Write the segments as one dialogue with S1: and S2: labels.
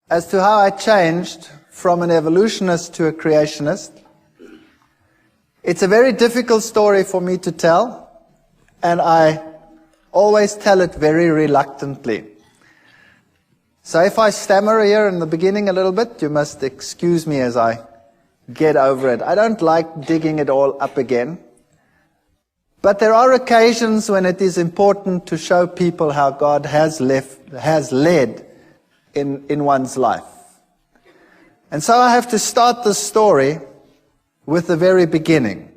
S1: as to how I changed from an evolutionist to a creationist. It's a very difficult story for me to tell, and I always tell it very reluctantly. So if I stammer here in the beginning a little bit, you must excuse me as I get over it. I don't like digging it all up again. But there are occasions when it is important to show people how God has led in one's life. And so I have to start the story with the very beginning.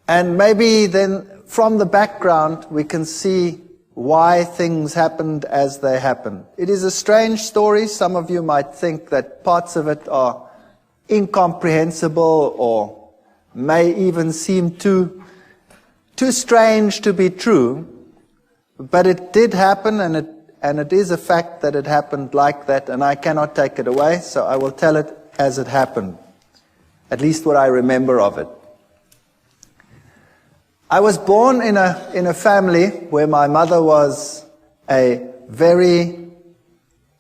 S1: And maybe then from the background we can see why things happened as they happened. It is a strange story. Some of you might think that parts of it are incomprehensible or may even seem too strange to be true. But it did happen, and it is a fact that it happened like that, and I cannot take it away, so I will tell it as it happened, at least what I remember of it. I was born in a family where my mother was a very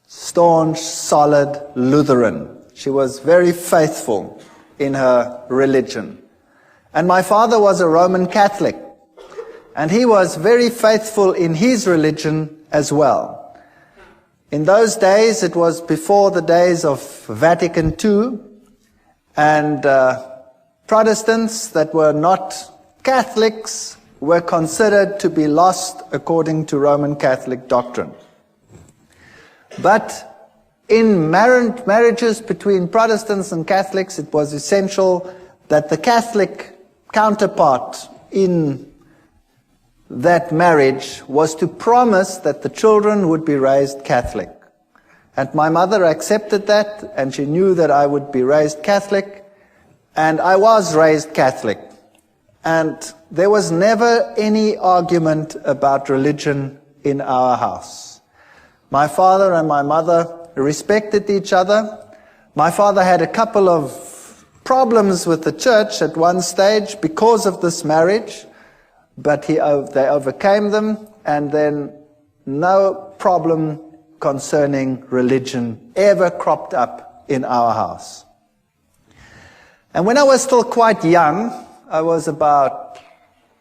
S1: staunch, solid Lutheran. She was very faithful in her religion. And my father was a Roman Catholic, and he was very faithful in his religion as well. In those days, it was before the days of Vatican II, and Protestants that were not Catholics were considered to be lost according to Roman Catholic doctrine. But in marriages between Protestants and Catholics, it was essential that the Catholic counterpart in that marriage was to promise that the children would be raised Catholic. And my mother accepted that, and she knew that I would be raised Catholic, and I was raised Catholic. And there was never any argument about religion in our house. My father and my mother respected each other. My father had a couple of problems with the church at one stage because of this marriage, but they overcame them, and then no problem concerning religion ever cropped up in our house. And when I was still quite young, I was about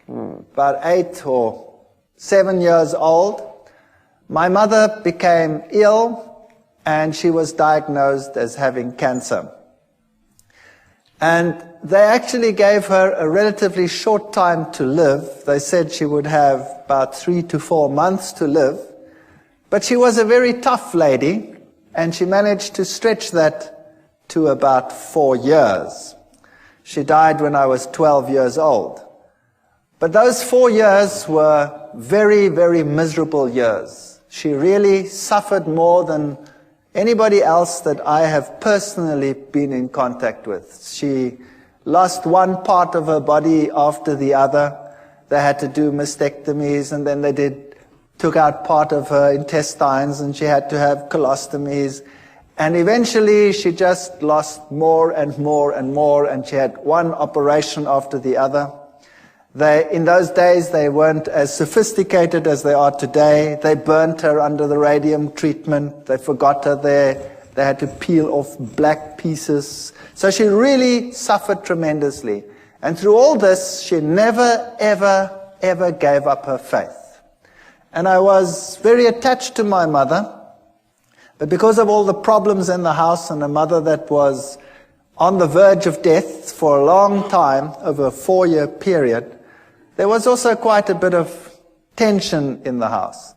S1: 8 or 7 years old, my mother became ill, and she was diagnosed as having cancer. And they actually gave her a relatively short time to live. They said she would have about 3 to 4 months to live. But she was a very tough lady, and she managed to stretch that to about 4 years. She died when I was 12 years old. But those 4 years were very, very miserable years. She really suffered more than anybody else that I have personally been in contact with. She lost one part of her body after the other. They had to do mastectomies, and then they took out part of her intestines, and she had to have colostomies. And eventually she just lost more and more and more, and she had one operation after the other. In those days, they weren't as sophisticated as they are today. They burnt her under the radium treatment. They forgot her there. They had to peel off black pieces. So she really suffered tremendously. And through all this, she never, ever, ever gave up her faith. And I was very attached to my mother. But because of all the problems in the house, and a mother that was on the verge of death for a long time, over a 4-year period, there was also quite a bit of tension in the house.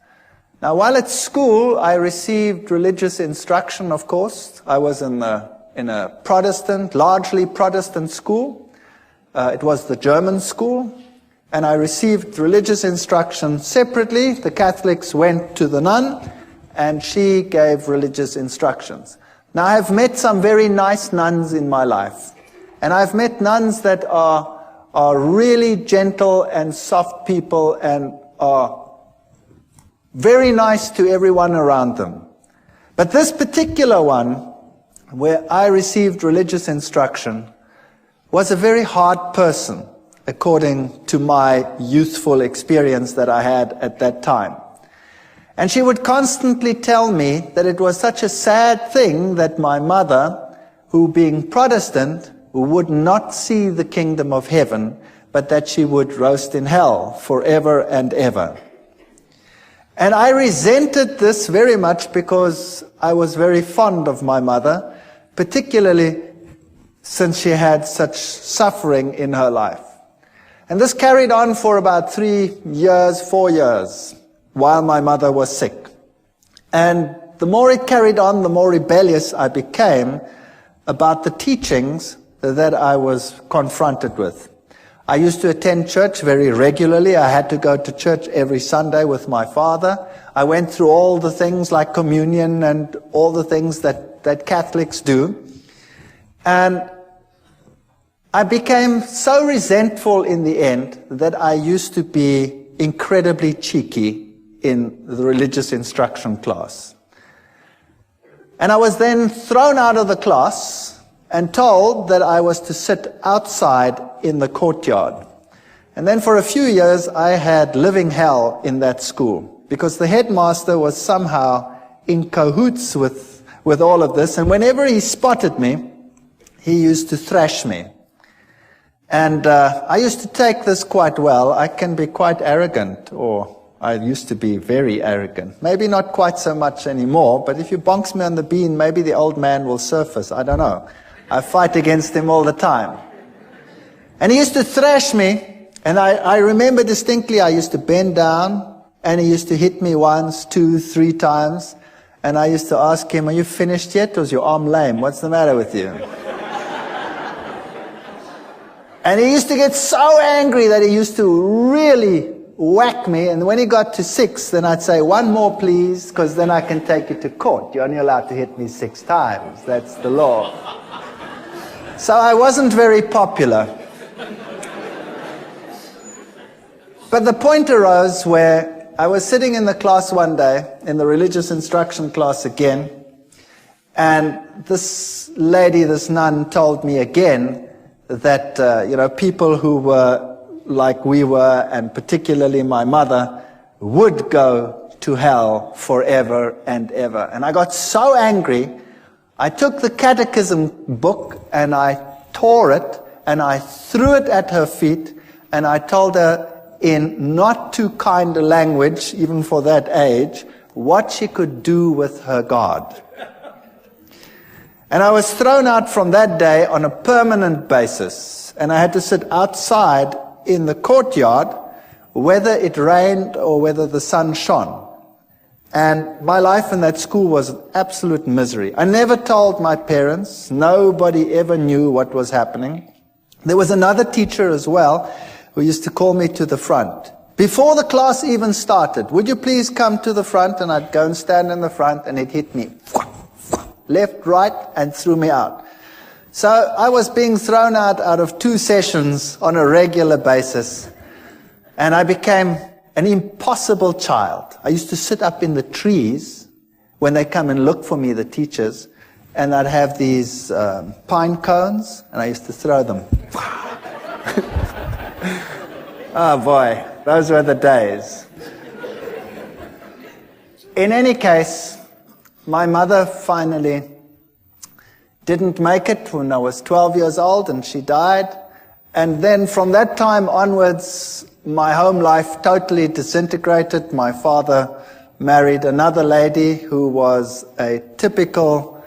S1: Now, while at school, I received religious instruction, of course. I was in a Protestant, largely Protestant school. It was the German school. And I received religious instruction separately. The Catholics went to the nun, and she gave religious instructions. Now, I have met some very nice nuns in my life. And I've met nuns that are really gentle and soft people and are very nice to everyone around them. But this particular one, where I received religious instruction, was a very hard person, according to my youthful experience that I had at that time. And she would constantly tell me that it was such a sad thing that my mother, who being Protestant, would not see the kingdom of heaven, but that she would roast in hell forever and ever. And I resented this very much because I was very fond of my mother, particularly since she had such suffering in her life. And this carried on for about 4 years, while my mother was sick. And the more it carried on, the more rebellious I became about the teachings that I was confronted with. I used to attend church very regularly. I had to go to church every Sunday with my father. I went through all the things like communion and all the things that Catholics do. And I became so resentful in the end that I used to be incredibly cheeky in the religious instruction class. And I was then thrown out of the class and told that I was to sit outside in the courtyard. And then for a few years I had living hell in that school because the headmaster was somehow in cahoots with all of this, and whenever he spotted me, he used to thrash me. And I used to take this quite well. I can be quite arrogant, or I used to be very arrogant. Maybe not quite so much anymore, but if you bonks me on the bean, maybe the old man will surface. I don't know. I fight against him all the time. And he used to thrash me, and I remember distinctly I used to bend down, and he used to hit me once, 2, 3 times, and I used to ask him, "Are you finished yet, or is your arm lame? What's the matter with you?" And he used to get so angry that he used to really whack me, and when he got to 6, then I'd say, "1 more please, because then I can take you to court. You're only allowed to hit me 6 times. That's the law." So I wasn't very popular. But the point arose where I was sitting in the class one day, in the religious instruction class again, and this lady, this nun, told me again that, people who were like we were, and particularly my mother, would go to hell forever and ever. And I got so angry, I took the catechism book and I tore it and I threw it at her feet, and I told her in not too kind a language, even for that age, what she could do with her God. And I was thrown out from that day on a permanent basis, and I had to sit outside in the courtyard, whether it rained or whether the sun shone. And my life in that school was absolute misery. I never told my parents. Nobody ever knew what was happening. There was another teacher as well who used to call me to the front. Before the class even started, "Would you please come to the front?" And I'd go and stand in the front, and he'd hit me left, right, and threw me out. So I was being thrown out of 2 sessions on a regular basis, and I became an impossible child. I used to sit up in the trees when they come and look for me, the teachers, and I'd have these pine cones, and I used to throw them. Oh boy, those were the days. In any case, my mother finally didn't make it when I was 12 years old, and she died. And then from that time onwards, my home life totally disintegrated. My father married another lady who was a typical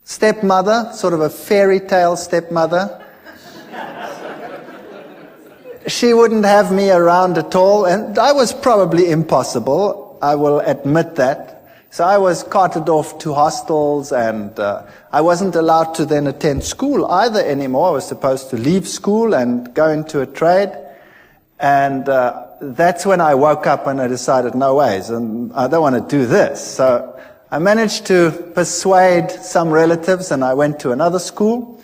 S1: stepmother, sort of a fairy tale stepmother. She wouldn't have me around at all, and I was probably impossible, I will admit that. So I was carted off to hostels, and I wasn't allowed to then attend school either anymore. I was supposed to leave school and go into a trade. And that's when I woke up and I decided, no ways, and I don't want to do this. So I managed to persuade some relatives, and I went to another school.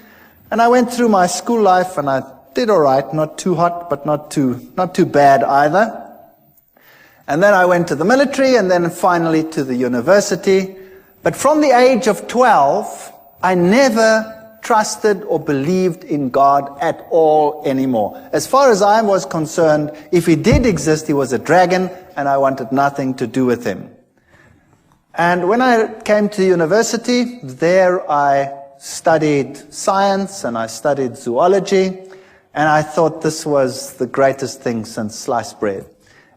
S1: And I went through my school life, and I did all right, not too hot, but not too bad either. And then I went to the military, and then finally to the university. But from the age of 12, I never trusted or believed in God at all anymore. As far as I was concerned, if he did exist, he was a dragon, and I wanted nothing to do with him. And when I came to university, there I studied science and I studied zoology, and I thought this was the greatest thing since sliced bread.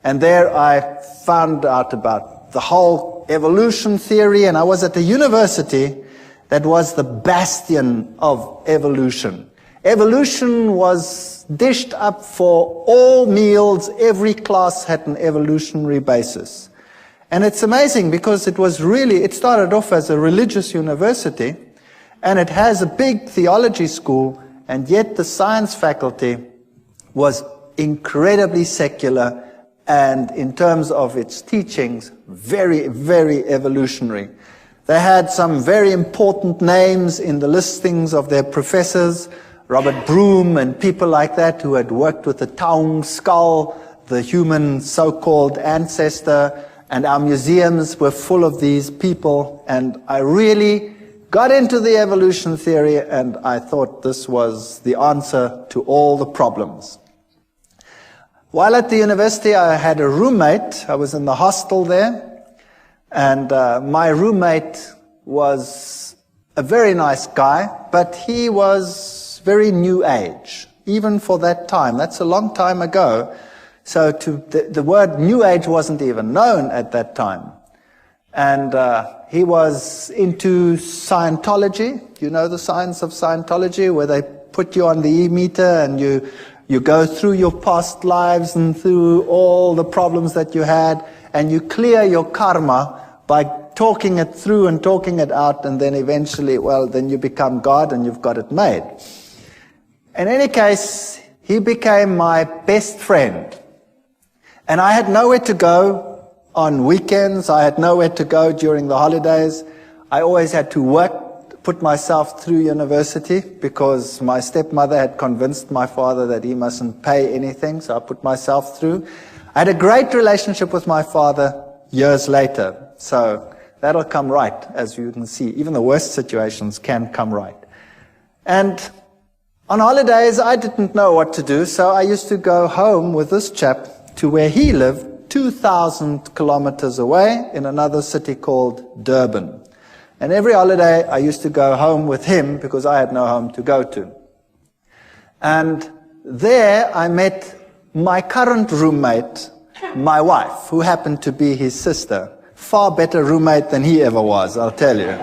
S1: And there I found out about the whole evolution theory, and I was at a university that was the bastion of evolution. Evolution was dished up for all meals. Every class had an evolutionary basis. And it's amazing because it started off as a religious university, and it has a big theology school, and yet the science faculty was incredibly secular, and in terms of its teachings, very, very evolutionary. They had some very important names in the listings of their professors, Robert Broom and people like that who had worked with the Taung skull, the human so-called ancestor, and our museums were full of these people, and I really got into the evolution theory, and I thought this was the answer to all the problems. While at the university, I had a roommate. I was in the hostel there, and my roommate was a very nice guy, but he was very new age, even for that time. That's a long time ago. So the word New Age wasn't even known at that time. And he was into Scientology. You know the science of Scientology, where they put you on the e-meter and you go through your past lives and through all the problems that you had, and you clear your karma by talking it through and talking it out, and then eventually, well, then you become God and you've got it made. In any case, he became my best friend. And I had nowhere to go on weekends. I had nowhere to go during the holidays. I always had to work, put myself through university, because my stepmother had convinced my father that he mustn't pay anything, so I put myself through. I had a great relationship with my father years later, so that'll come right, as you can see. Even the worst situations can come right. And on holidays, I didn't know what to do, so I used to go home with this chap to where he lived, 2,000 kilometers away in another city called Durban. And every holiday I used to go home with him because I had no home to go to. And there I met my current roommate, my wife, who happened to be his sister. Far better roommate than he ever was, I'll tell you.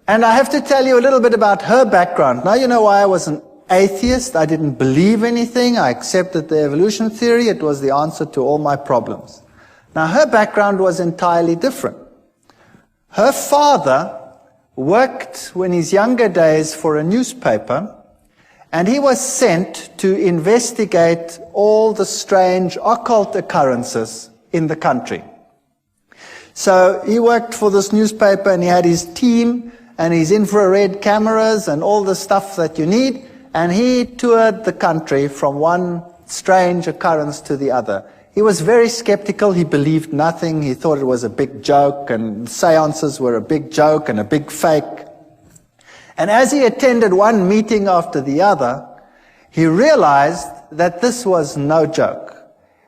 S1: And I have to tell you a little bit about her background. Now you know why I was an atheist. I didn't believe anything. I accepted the evolution theory. It was the answer to all my problems. Now, her background was entirely different. Her father worked in his younger days for a newspaper, and he was sent to investigate all the strange occult occurrences in the country. So he worked for this newspaper, and he had his team and his infrared cameras and all the stuff that you need. And he toured the country from one strange occurrence to the other. He was very skeptical. He believed nothing. He thought it was a big joke, and seances were a big joke and a big fake. And as he attended one meeting after the other, he realized that this was no joke.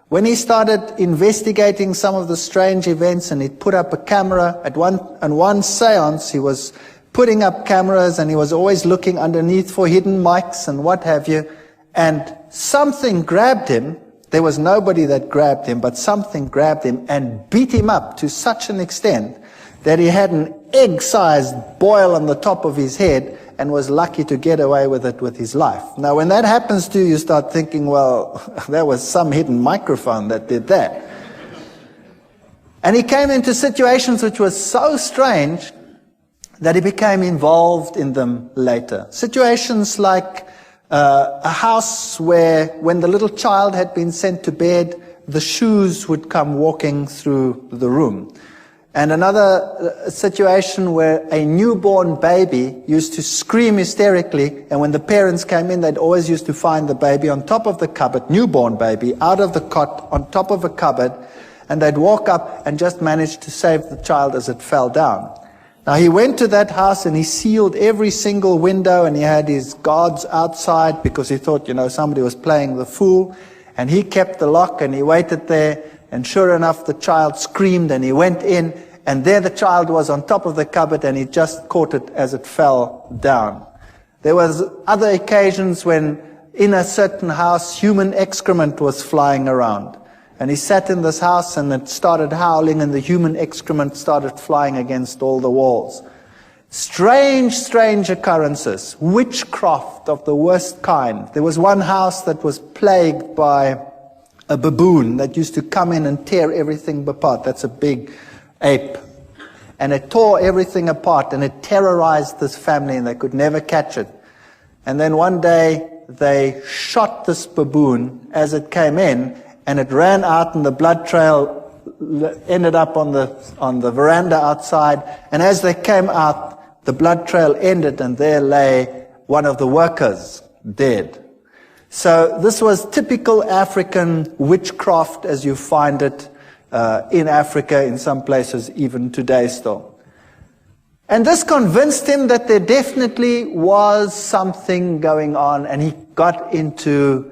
S1: When he started investigating some of the strange events, and he'd put up a camera at one seance, he was putting up cameras, and he was always looking underneath for hidden mics and what have you, and something grabbed him. There was nobody that grabbed him, but something grabbed him and beat him up to such an extent that he had an egg-sized boil on the top of his head and was lucky to get away with it with his life. Now, when that happens to you, you start thinking, well, there was some hidden microphone that did that. And he came into situations which were so strange that he became involved in them later. Situations like a house where, when the little child had been sent to bed, the shoes would come walking through the room. And another situation where a newborn baby used to scream hysterically, and when the parents came in, they'd always used to find the baby on top of the cupboard, newborn baby, out of the cot, on top of a cupboard, and they'd walk up and just manage to save the child as it fell down. Now he went to that house and he sealed every single window, and he had his guards outside because he thought, somebody was playing the fool. And he kept the lock and he waited there, and sure enough the child screamed and he went in, and there the child was on top of the cupboard, and he just caught it as it fell down. There was other occasions when in a certain house human excrement was flying around. And he sat in this house and it started howling, and the human excrement started flying against all the walls. Strange, strange occurrences. Witchcraft of the worst kind. There was one house that was plagued by a baboon that used to come in and tear everything apart. That's a big ape. And it tore everything apart, and it terrorized this family, and they could never catch it. And then one day they shot this baboon as it came in, and it ran out, and the blood trail ended up on the veranda outside. And as they came out, the blood trail ended, and there lay one of the workers dead. So this was typical African witchcraft as you find it in Africa, in some places even today still. And this convinced him that there definitely was something going on, and he got into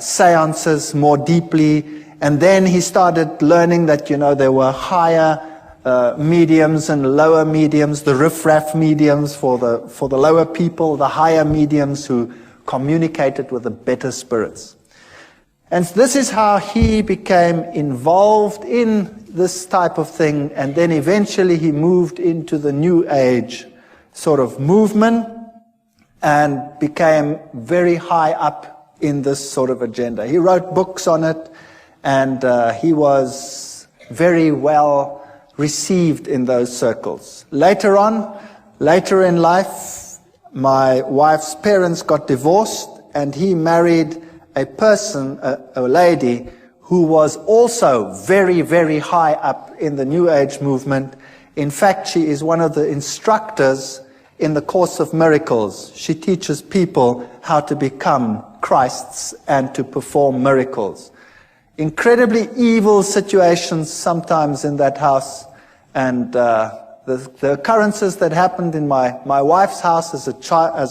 S1: seances more deeply, and then he started learning that, there were higher mediums and lower mediums, the riff-raff mediums for the lower people, the higher mediums who communicated with the better spirits. And this is how he became involved in this type of thing, and then eventually he moved into the New Age sort of movement and became very high up in this sort of agenda. He wrote books on it, and he was very well received in those circles. Later in life, my wife's parents got divorced, and he married a lady who was also very, very high up in the New Age movement. In fact, she is one of the instructors in the Course of Miracles. She teaches people how to become Christs and to perform miracles. Incredibly evil situations sometimes in that house, and the occurrences that happened in my wife's house as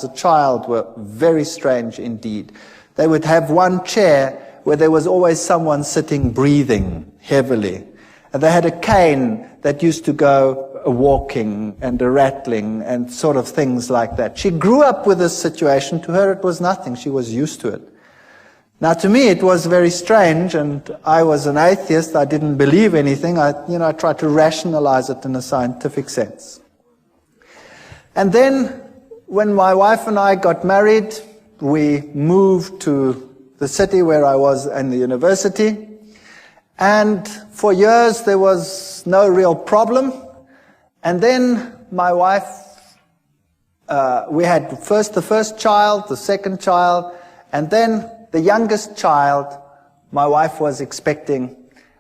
S1: a child were very strange indeed. They would have one chair where there was always someone sitting breathing heavily. And they had a cane that used to go walking and a rattling and sort of things like that. She grew up with this situation. To her it was nothing. She was used to it. Now to me it was very strange, and I was an atheist. I didn't believe anything. I tried to rationalize it in a scientific sense. And then when my wife and I got married, we moved to the city where I was in the university. And for years there was no real problem. And then my wife, we had the first child, the second child, and then the youngest child my wife was expecting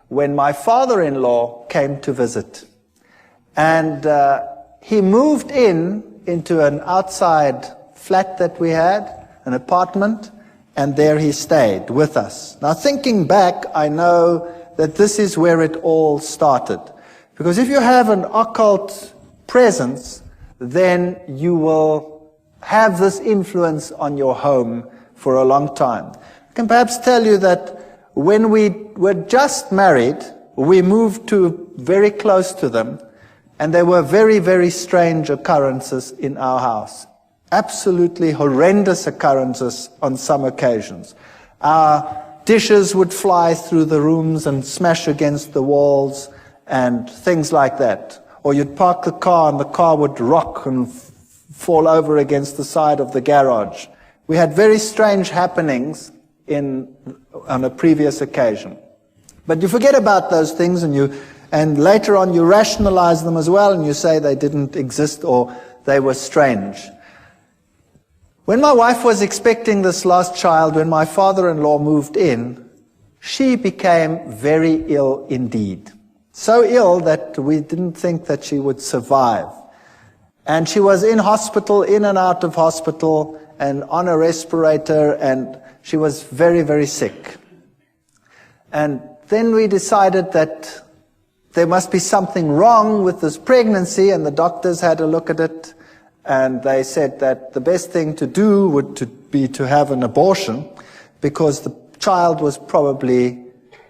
S1: when my father-in-law came to visit. And he moved into an outside flat that we had, an apartment, and there he stayed with us. Now thinking back, I know that this is where it all started. Because if you have an occult presence, then you will have this influence on your home for a long time. I can perhaps tell you that when we were just married, we moved very close to them, and there were very, very strange occurrences in our house. Absolutely horrendous occurrences on some occasions. Our dishes would fly through the rooms and smash against the walls and things like that. Or you'd park the car and the car would rock and fall over against the side of the garage. We had very strange happenings on a previous occasion. But you forget about those things, and later on you rationalize them as well, and you say they didn't exist or they were strange. When my wife was expecting this last child, when my father-in-law moved in, she became very ill indeed. So ill that we didn't think that she would survive. And she was in hospital, in and out of hospital, and on a respirator, and she was very, very sick. And then we decided that there must be something wrong with this pregnancy, and the doctors had a look at it, and they said that the best thing to do would be to have an abortion, because the child was probably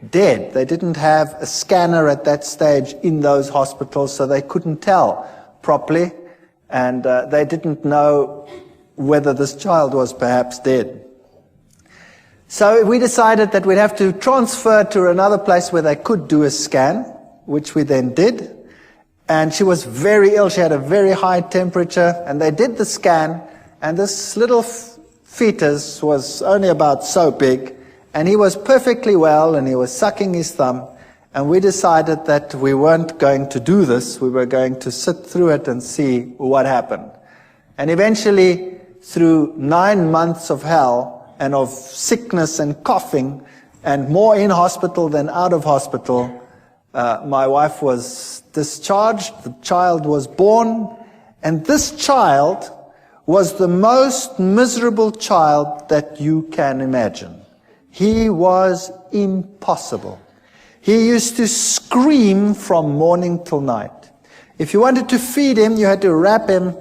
S1: dead. They didn't have a scanner at that stage in those hospitals, so they couldn't tell properly, and they didn't know whether this child was perhaps dead. So we decided that we'd have to transfer to another place where they could do a scan, which we then did. And she was very ill. She had a very high temperature. And they did the scan, and this little fetus was only about so big. And he was perfectly well, and he was sucking his thumb. And we decided that we weren't going to do this. We were going to sit through it and see what happened. And eventually, through 9 months of hell, and of sickness and coughing, and more in hospital than out of hospital, my wife was discharged, the child was born, and this child was the most miserable child that you can imagine. He was impossible. He used to scream from morning till night. If you wanted to feed him, you had to wrap him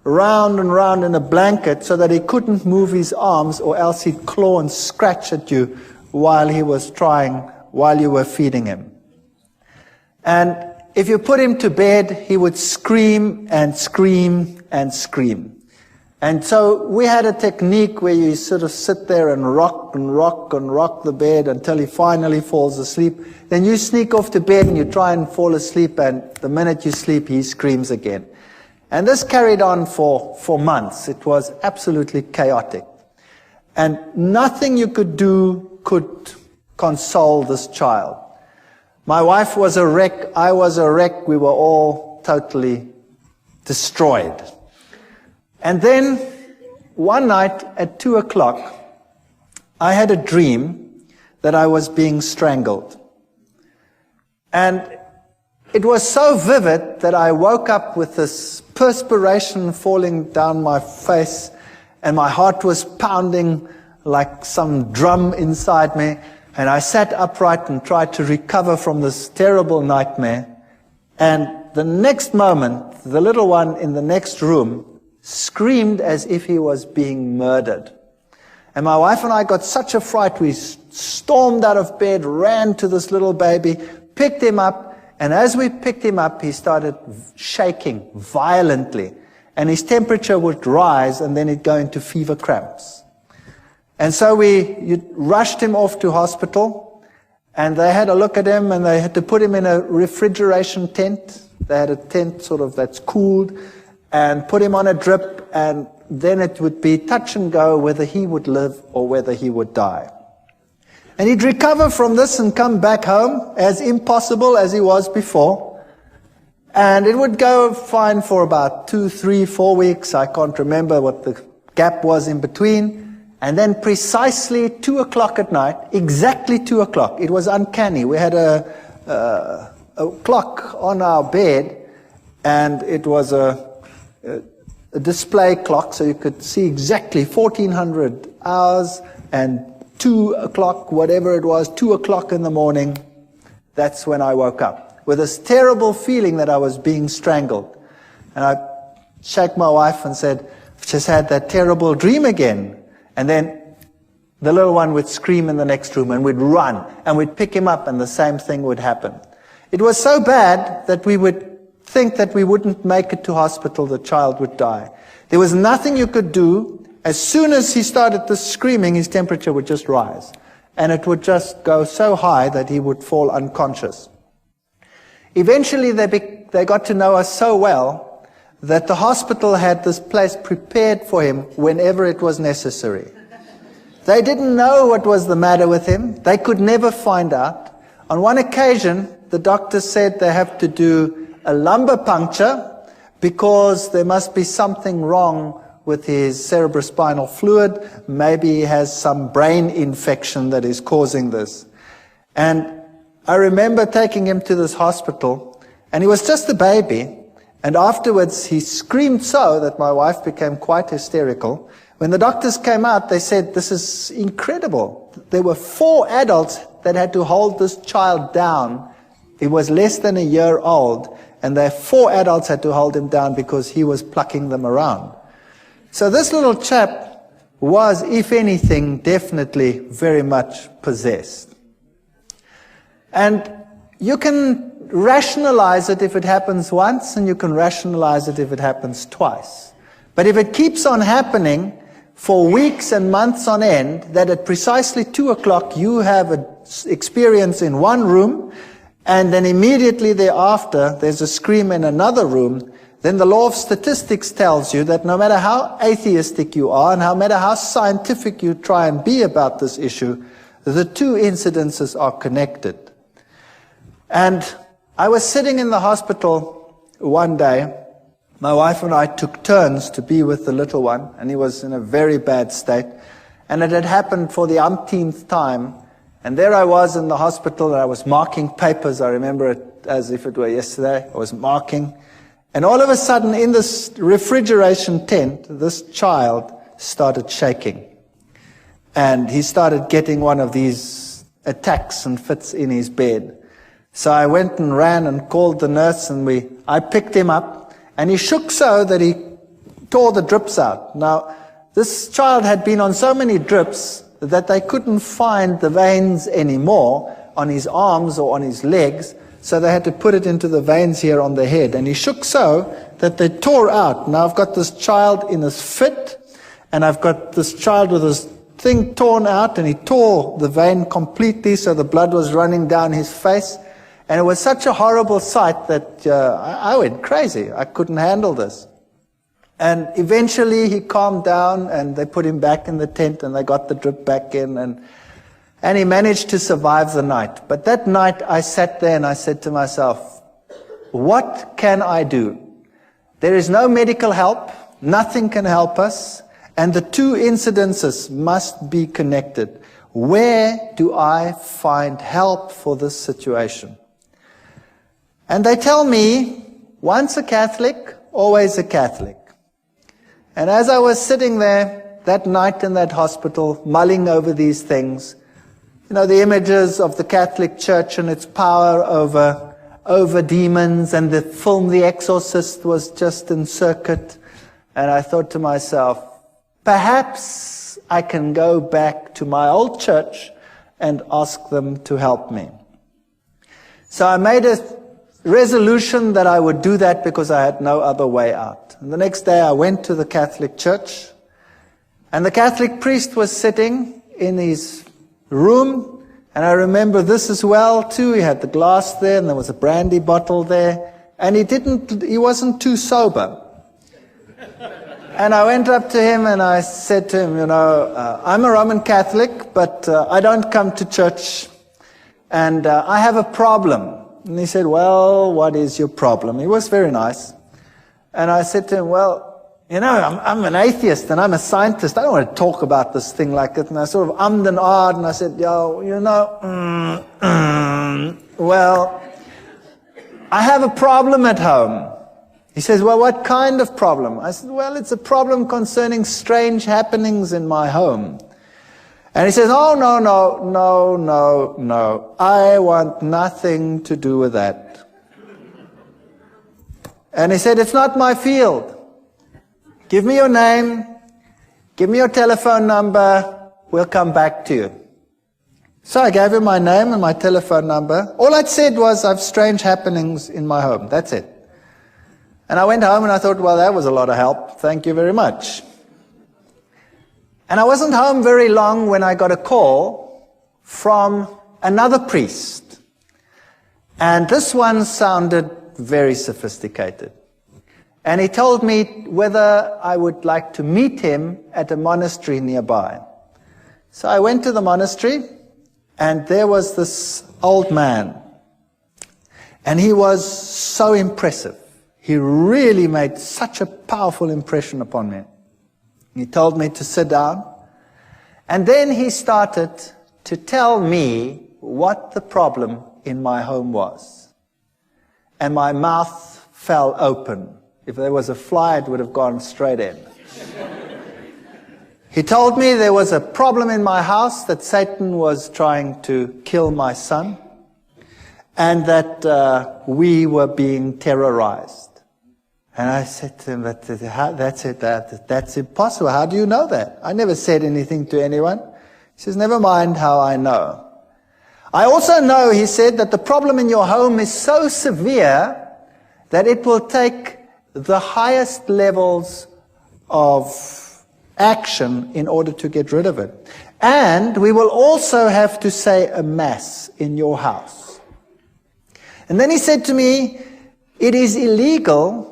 S1: round and round in a blanket so that he couldn't move his arms, or else he'd claw and scratch at you while you were feeding him. And if you put him to bed, he would scream and scream and scream. And so we had a technique where you sort of sit there and rock and rock and rock the bed until he finally falls asleep. Then you sneak off to bed and you try and fall asleep, and the minute you sleep, he screams again. And this carried on for months. It was absolutely chaotic. And nothing you could do could console this child. My wife was a wreck. I was a wreck. We were all totally destroyed. And then one night at 2 o'clock, I had a dream that I was being strangled. And it was so vivid that I woke up with this perspiration falling down my face, and my heart was pounding like some drum inside me. And I sat upright and tried to recover from this terrible nightmare. And the next moment, the little one in the next room screamed as if he was being murdered. And my wife and I got such a fright, we stormed out of bed, ran to this little baby, picked him up, and as we picked him up, he started shaking violently. And his temperature would rise, and then he'd go into fever cramps. And so we rushed him off to hospital, and they had a look at him, and they had to put him in a refrigeration tent. They had a tent sort of that's cooled, and put him on a drip, and then it would be touch and go whether he would live or whether he would die. And he'd recover from this and come back home as impossible as he was before. And it would go fine for about 2, 3, 4 weeks. I can't remember what the gap was in between. And then precisely 2 o'clock at night, exactly 2 o'clock, it was uncanny. We had a clock on our bed, and it was a display clock, so you could see exactly 1400 hours, and 2 o'clock, whatever it was, 2 o'clock in the morning, that's when I woke up, with this terrible feeling that I was being strangled. And I shook my wife and said, I've just had that terrible dream again. And then the little one would scream in the next room, and we'd run, and we'd pick him up, and the same thing would happen. It was so bad that we would think that we wouldn't make it to hospital, the child would die. There was nothing you could do. As soon as he started this screaming, his temperature would just rise. And it would just go so high that he would fall unconscious. Eventually, they got to know us so well that the hospital had this place prepared for him whenever it was necessary. They didn't know what was the matter with him. They could never find out. On one occasion, the doctor said they have to do a lumbar puncture because there must be something wrong with his cerebrospinal fluid. Maybe he has some brain infection that is causing this. And I remember taking him to this hospital, and he was just a baby. And afterwards, he screamed so that my wife became quite hysterical. When the doctors came out, they said, this is incredible. There were 4 adults that had to hold this child down He was less than a year old, and 4 adults had to hold him down because he was plucking them around. So this little chap was, if anything, definitely very much possessed. And you can rationalize it if it happens once, and you can rationalize it if it happens twice. But if it keeps on happening for weeks and months on end, that at precisely 2 o'clock you have an experience in one room, and then immediately thereafter there's a scream in another room, then the law of statistics tells you that no matter how atheistic you are and no matter how scientific you try and be about this issue, the two incidences are connected. And I was sitting in the hospital one day. My wife and I took turns to be with the little one, and he was in a very bad state. And it had happened for the umpteenth time. And there I was in the hospital, and I was marking papers. I remember it as if it were yesterday. I was marking. And all of a sudden, in this refrigeration tent, this child started shaking. And he started getting one of these attacks and fits in his bed. So I went and ran and called the nurse, and I picked him up. And he shook so that he tore the drips out. Now, this child had been on so many drips that they couldn't find the veins anymore on his arms or on his legs, so they had to put it into the veins here on the head. And he shook so that they tore out. Now I've got this child in his fit, and I've got this child with his thing torn out, and he tore the vein completely, so the blood was running down his face. And it was such a horrible sight that I went crazy. I couldn't handle this. And eventually he calmed down, and they put him back in the tent, and they got the drip back in, and he managed to survive the night. But that night I sat there and I said to myself, what can I do? There is no medical help. Nothing can help us. And the two incidences must be connected. Where do I find help for this situation? And they tell me, once a Catholic, always a Catholic. And as I was sitting there that night in that hospital, mulling over these things, you know, the images of the Catholic Church and its power over demons, and the film The Exorcist was just in circuit. And I thought to myself, perhaps I can go back to my old church and ask them to help me. So I made a resolution that I would do that because I had no other way out. And the next day I went to the Catholic Church, and the Catholic priest was sitting in his room, and I remember this as well too. He had the glass there, and there was a brandy bottle there, and he wasn't too sober. And I went up to him and I said to him, I'm a Roman Catholic, but I don't come to church, and I have a problem. And he said, well, what is your problem? He was very nice. And I said to him, well, I'm an atheist and I'm a scientist. I don't want to talk about this thing like that. And I sort of ummed and ahed, and I said, well, I have a problem at home. He says, well, what kind of problem? I said, well, it's a problem concerning strange happenings in my home. And he says, oh, no, I want nothing to do with that. And he said, it's not my field. Give me your name, give me your telephone number, we'll come back to you. So I gave him my name and my telephone number. All I'd said was, I have strange happenings in my home. That's it. And I went home and I thought, well, that was a lot of help. Thank you very much. And I wasn't home very long when I got a call from another priest. And this one sounded very sophisticated. And he told me whether I would like to meet him at a monastery nearby. So I went to the monastery, and there was this old man. And he was so impressive. He really made such a powerful impression upon me. He told me to sit down, and then he started to tell me what the problem in my home was. And my mouth fell open. If there was a fly, it would have gone straight in. He told me there was a problem in my house, that Satan was trying to kill my son. and that we were being terrorized. And I said to him, that's impossible. How do you know that? I never said anything to anyone. He says, never mind how I know. I also know, he said, that the problem in your home is so severe that it will take the highest levels of action in order to get rid of it. And we will also have to say a mass in your house. And then he said to me, it is illegal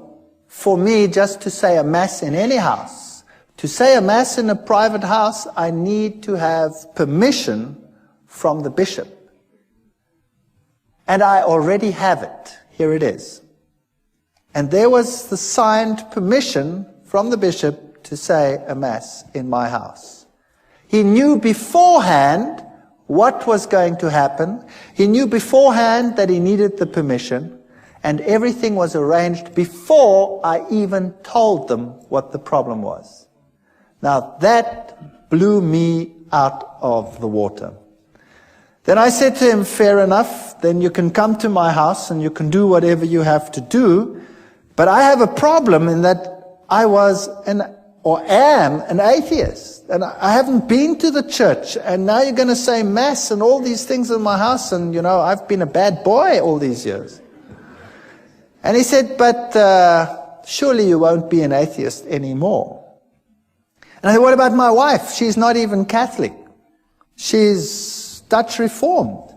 S1: for me just to say a mass in any house. To say a mass in a private house, I need to have permission from the bishop. And I already have it. Here it is. And there was the signed permission from the bishop to say a mass in my house. He knew beforehand what was going to happen. He knew beforehand that he needed the permission. And everything was arranged before I even told them what the problem was. Now that blew me out of the water. Then I said to him, fair enough, then you can come to my house and you can do whatever you have to do. But I have a problem in that I was am an atheist. And I haven't been to the church. And now you're going to say mass and all these things in my house. And, you know, I've been a bad boy all these years. And he said, but surely you won't be an atheist anymore. And I said, what about my wife? She's not even Catholic. She's Dutch Reformed.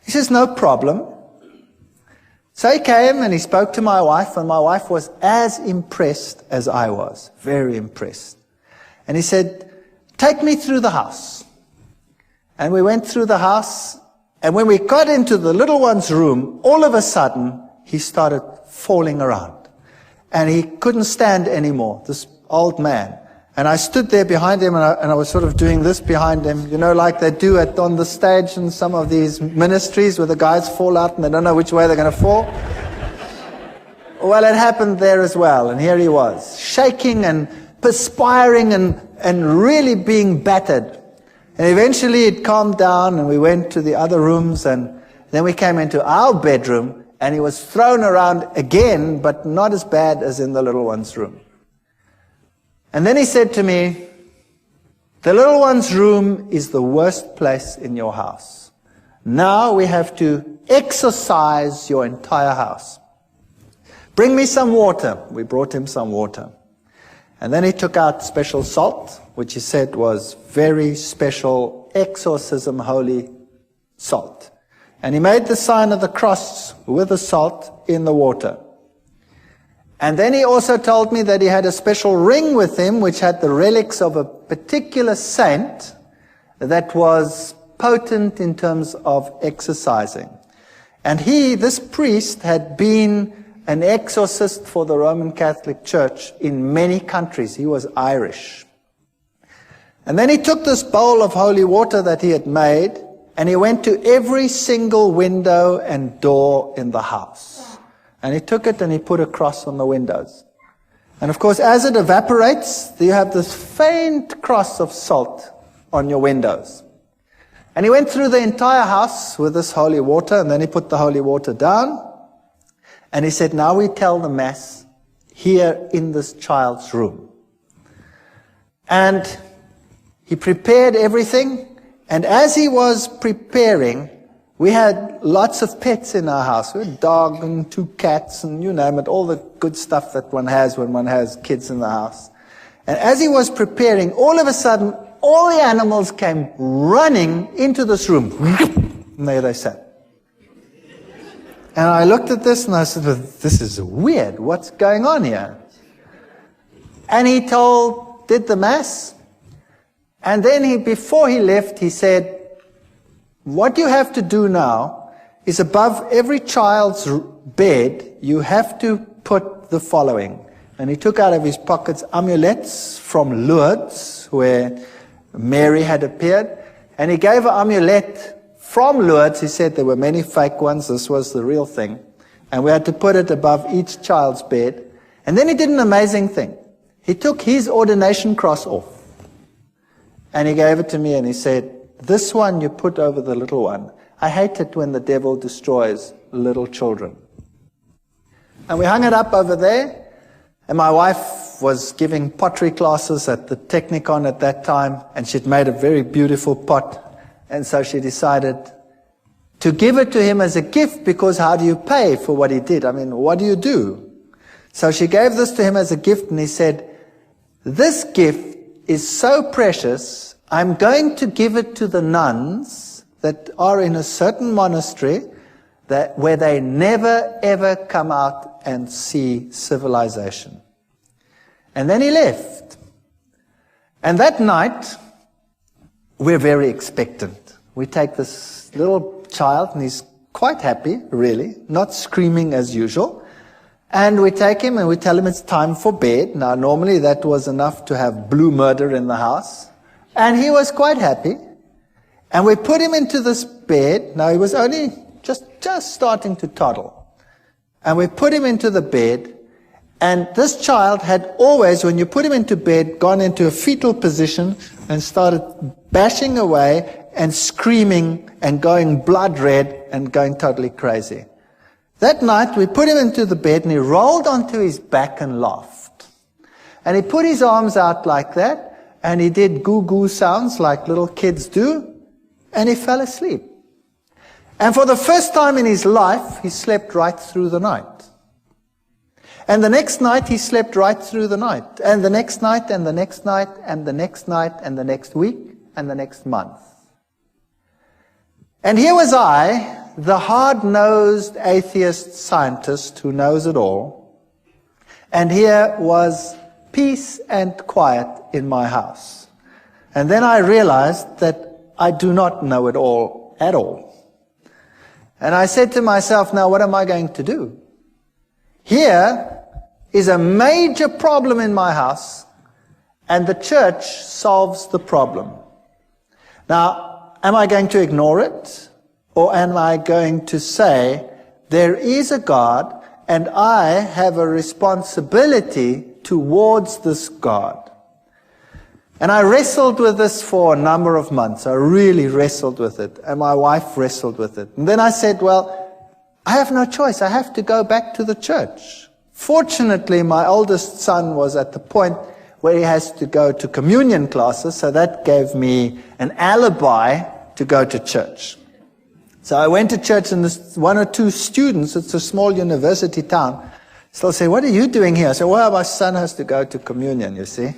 S1: He says, no problem. So he came and he spoke to my wife, and my wife was as impressed as I was, very impressed. And he said, take me through the house. And we went through the house, and when we got into the little one's room, all of a sudden, he started falling around. And he couldn't stand anymore, this old man. And I stood there behind him, and I was sort of doing this behind him, you know, like they do on the stage in some of these ministries where the guys fall out and they don't know which way they're going to fall. Well, it happened there as well. And here he was, shaking and perspiring and really being battered. And eventually it calmed down, and we went to the other rooms, and then we came into our bedroom, and he was thrown around again, but not as bad as in the little one's room. And then he said to me, the little one's room is the worst place in your house. Now we have to exorcise your entire house. Bring me some water. We brought him some water. And then he took out special salt, which he said was very special exorcism holy salt. And he made the sign of the cross with the salt in the water. And then he also told me that he had a special ring with him which had the relics of a particular saint that was potent in terms of exorcising. And this priest, had been an exorcist for the Roman Catholic Church in many countries. He was Irish. And then he took this bowl of holy water that he had made, and he went to every single window and door in the house. And he took it and he put a cross on the windows. And of course, as it evaporates, you have this faint cross of salt on your windows. And he went through the entire house with this holy water, and then he put the holy water down. And he said, now we tell the Mass here in this child's room. And he prepared everything. And as he was preparing, we had lots of pets in our house. We had a dog and 2 cats and you name it, all the good stuff that one has when one has kids in the house. And as he was preparing, all of a sudden, all the animals came running into this room. And there they sat. And I looked at this and I said, well, this is weird. What's going on here? And he did the Mass. And then before he left, he said, what you have to do now is above every child's bed, you have to put the following. And he took out of his pockets amulets from Lourdes, where Mary had appeared. And he gave an amulet from Lourdes. He said there were many fake ones. This was the real thing. And we had to put it above each child's bed. And then he did an amazing thing. He took his ordination cross off. And he gave it to me and he said, this one you put over the little one. I hate it when the devil destroys little children. And we hung it up over there, and my wife was giving pottery classes at the Technicon at that time, and she'd made a very beautiful pot, and so she decided to give it to him as a gift, because how do you pay for what he did? I mean, what do you do? So she gave this to him as a gift, and he said, this gift is so precious, I'm going to give it to the nuns that are in a certain monastery where they never ever come out and see civilization. And then he left. And that night, we're very expectant. We take this little child, and he's quite happy, really, not screaming as usual. And we take him and we tell him it's time for bed. Now, normally that was enough to have blue murder in the house. And he was quite happy. And we put him into this bed. Now, he was only just starting to toddle. And we put him into the bed. And this child had always, when you put him into bed, gone into a fetal position and started bashing away and screaming and going blood red and going totally crazy. That night, we put him into the bed, and he rolled onto his back and laughed. And he put his arms out like that, and he did goo-goo sounds like little kids do, and he fell asleep. And for the first time in his life, he slept right through the night. And the next night, he slept right through the night. And the next night, and the next night, and the next night, and the next week, and the next month. And here was I, the hard-nosed atheist scientist who knows it all, and here was peace and quiet in my house. And then I realized that I do not know it all at all. And I said to myself, now what am I going to do? Here is a major problem in my house, and the church solves the problem. Now, am I going to ignore it? Or am I going to say, there is a God, and I have a responsibility towards this God? And I wrestled with this for a number of months. I really wrestled with it, and my wife wrestled with it. And then I said, well, I have no choice. I have to go back to the church. Fortunately, my oldest son was at the point where he has to go to communion classes, so that gave me an alibi to go to church. So I went to church, and this one or two students, it's a small university town, still say, what are you doing here? I said, well, my son has to go to communion, you see.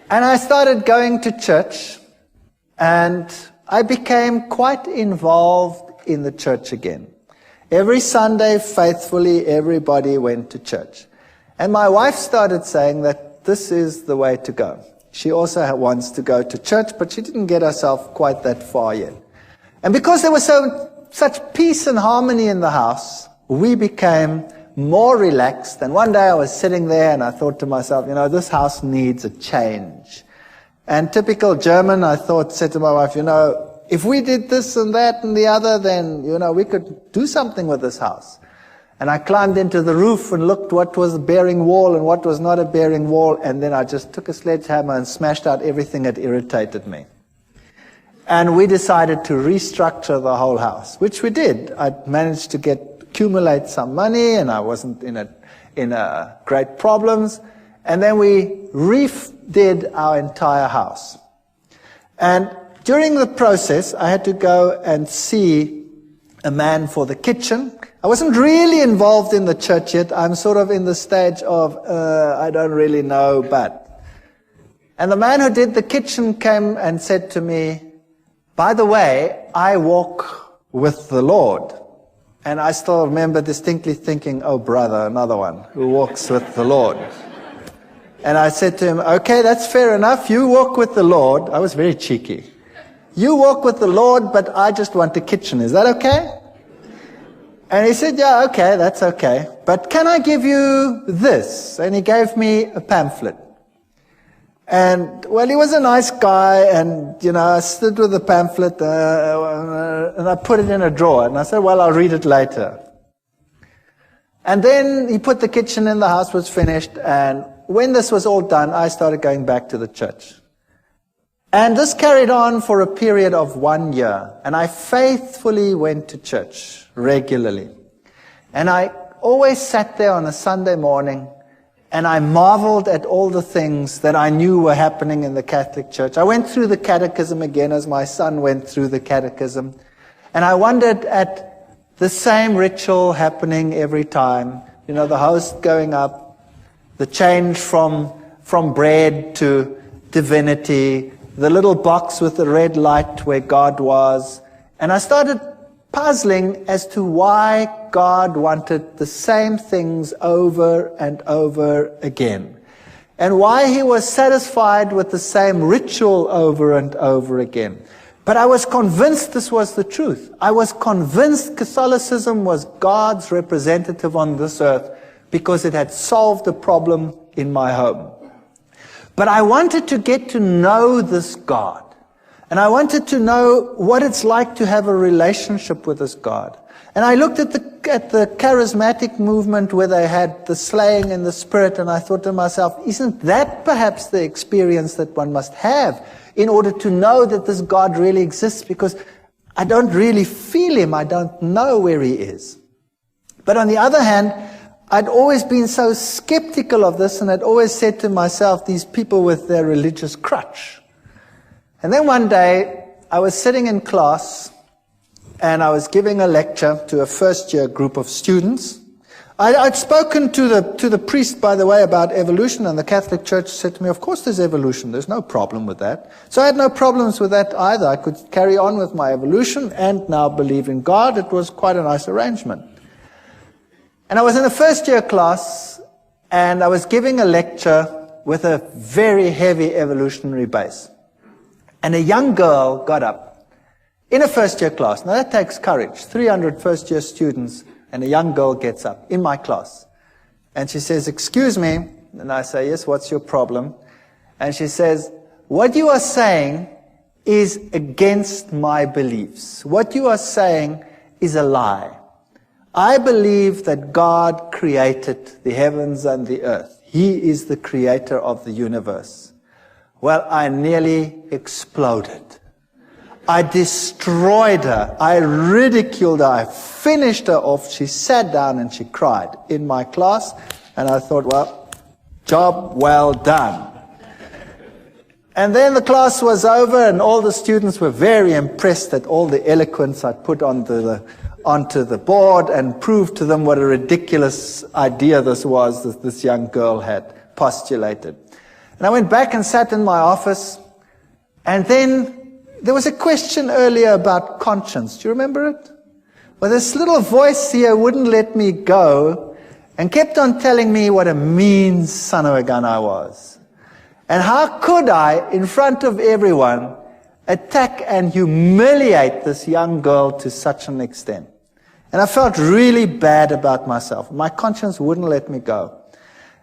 S1: And I started going to church, and I became quite involved in the church again. Every Sunday, faithfully, everybody went to church. And my wife started saying that this is the way to go. She also wants to go to church, but she didn't get herself quite that far yet. And because there was such peace and harmony in the house, we became more relaxed. And one day I was sitting there, and I thought to myself, you know, this house needs a change. And typical German, I said to my wife, you know, if we did this and that and the other, then, you know, we could do something with this house. And I climbed into the roof and looked what was a bearing wall and what was not a bearing wall, and then I just took a sledgehammer and smashed out everything that irritated me. And we decided to restructure the whole house, which we did. I managed to accumulate some money, and I wasn't in great problems. And then we redid our entire house. And during the process, I had to go and see a man for the kitchen. I wasn't really involved in the church yet. I'm sort of in the stage of, I don't really know, but. And the man who did the kitchen came and said to me, by the way, I walk with the Lord. And I still remember distinctly thinking, oh brother, another one who walks with the Lord. And I said to him, okay, that's fair enough. You walk with the Lord. I was very cheeky. You walk with the Lord, but I just want a kitchen. Is that okay? And he said, yeah, okay, that's okay. But can I give you this? And he gave me a pamphlet. And, well, he was a nice guy, and, you know, I stood with the pamphlet, and I put it in a drawer. And I said, well, I'll read it later. And then he put the kitchen in, the house was finished, and when this was all done, I started going back to the church. And this carried on for a period of 1 year. And I faithfully went to church regularly. And I always sat there on a Sunday morning and I marveled at all the things that I knew were happening in the Catholic Church. I went through the catechism again as my son went through the catechism. And I wondered at the same ritual happening every time. You know, the host going up, the change from bread to divinity, the little box with the red light where God was. And I started puzzling as to why God wanted the same things over and over again. And why he was satisfied with the same ritual over and over again. But I was convinced this was the truth. I was convinced Catholicism was God's representative on this earth because it had solved the problem in my home. But I wanted to get to know this God. And I wanted to know what it's like to have a relationship with this God. And I looked at the charismatic movement where they had the slaying in the spirit, and I thought to myself, isn't that perhaps the experience that one must have in order to know that this God really exists? Because I don't really feel him. I don't know where he is. But on the other hand, I'd always been so skeptical of this, and I'd always said to myself, these people with their religious crutch. And then one day, I was sitting in class, and I was giving a lecture to a first-year group of students. I'd spoken to the priest, by the way, about evolution, and the Catholic Church said to me, of course there's evolution, there's no problem with that. So I had no problems with that either. I could carry on with my evolution and now believe in God. It was quite a nice arrangement. And I was in a first-year class, and I was giving a lecture with a very heavy evolutionary base. And a young girl got up in a first-year class. Now that takes courage. 300 first-year students, and a young girl gets up in my class. And she says, excuse me. And I say, yes, what's your problem? And she says, what you are saying is against my beliefs. What you are saying is a lie. I believe that God created the heavens and the earth. He is the creator of the universe. Well, I nearly exploded. I destroyed her. I ridiculed her. I finished her off. She sat down and she cried in my class. And I thought, well, job well done. And then the class was over, and all the students were very impressed at all the eloquence I put onto the board and proved to them what a ridiculous idea this was that this young girl had postulated. And I went back and sat in my office, and then there was a question earlier about conscience. Do you remember it? Well, this little voice here wouldn't let me go and kept on telling me what a mean son of a gun I was. And how could I, in front of everyone, attack and humiliate this young girl to such an extent? And I felt really bad about myself. My conscience wouldn't let me go.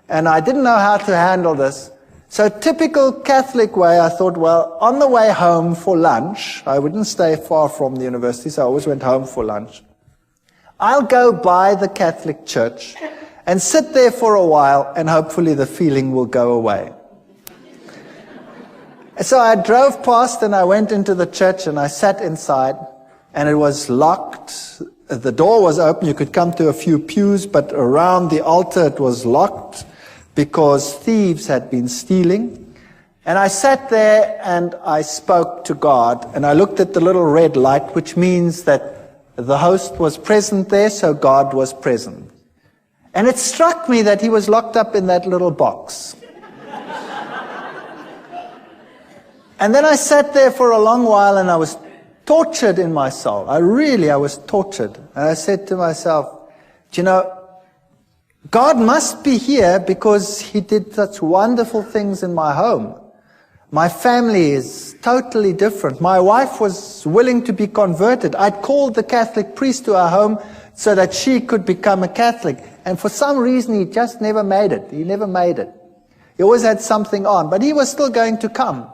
S1: And I didn't know how to handle this. So typical Catholic way, I thought, well, on the way home for lunch, I wouldn't stay far from the university, so I always went home for lunch. I'll go by the Catholic Church and sit there for a while, and hopefully the feeling will go away. So I drove past and I went into the church and I sat inside, and it was locked. The door was open. You could come to a few pews, but around the altar it was locked because thieves had been stealing. And I sat there and I spoke to God, and I looked at the little red light, which means that the host was present there, so God was present. And it struck me that he was locked up in that little box. And then I sat there for a long while, and I was tortured in my soul. I was tortured. And I said to myself, do you know, God must be here because he did such wonderful things in my home. My family is totally different. My wife was willing to be converted. I'd called the Catholic priest to our home so that she could become a Catholic. And for some reason, he just never made it. He never made it. He always had something on, but he was still going to come.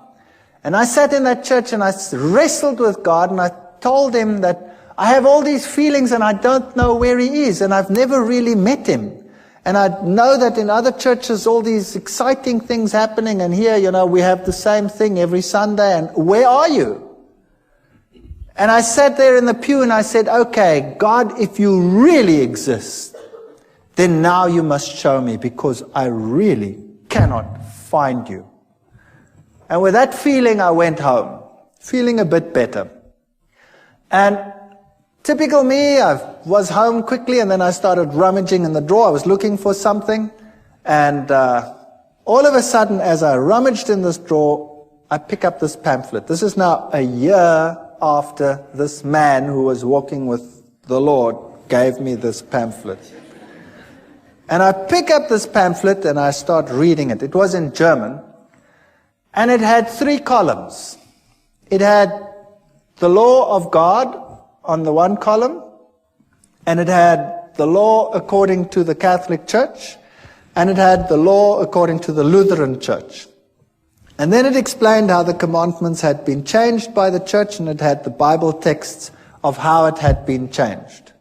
S1: And I sat in that church and I wrestled with God, and I told him that I have all these feelings and I don't know where he is, and I've never really met him. And I know that in other churches, all these exciting things happening, and here, we have the same thing every Sunday, and where are you? And I sat there in the pew and I said, okay, God, if you really exist, then now you must show me, because I really cannot find you. And with that feeling, I went home, feeling a bit better. And typical me, I was home quickly, and then I started rummaging in the drawer. I was looking for something, and all of a sudden, as I rummaged in this drawer, I pick up this pamphlet. This is now a year after this man who was walking with the Lord gave me this pamphlet. And I pick up this pamphlet and I start reading it. It was in German, and it had 3 columns. It had the law of God on the one column, and it had the law according to the Catholic Church, and it had the law according to the Lutheran Church. And then it explained how the commandments had been changed by the church, and it had the Bible texts of how it had been changed.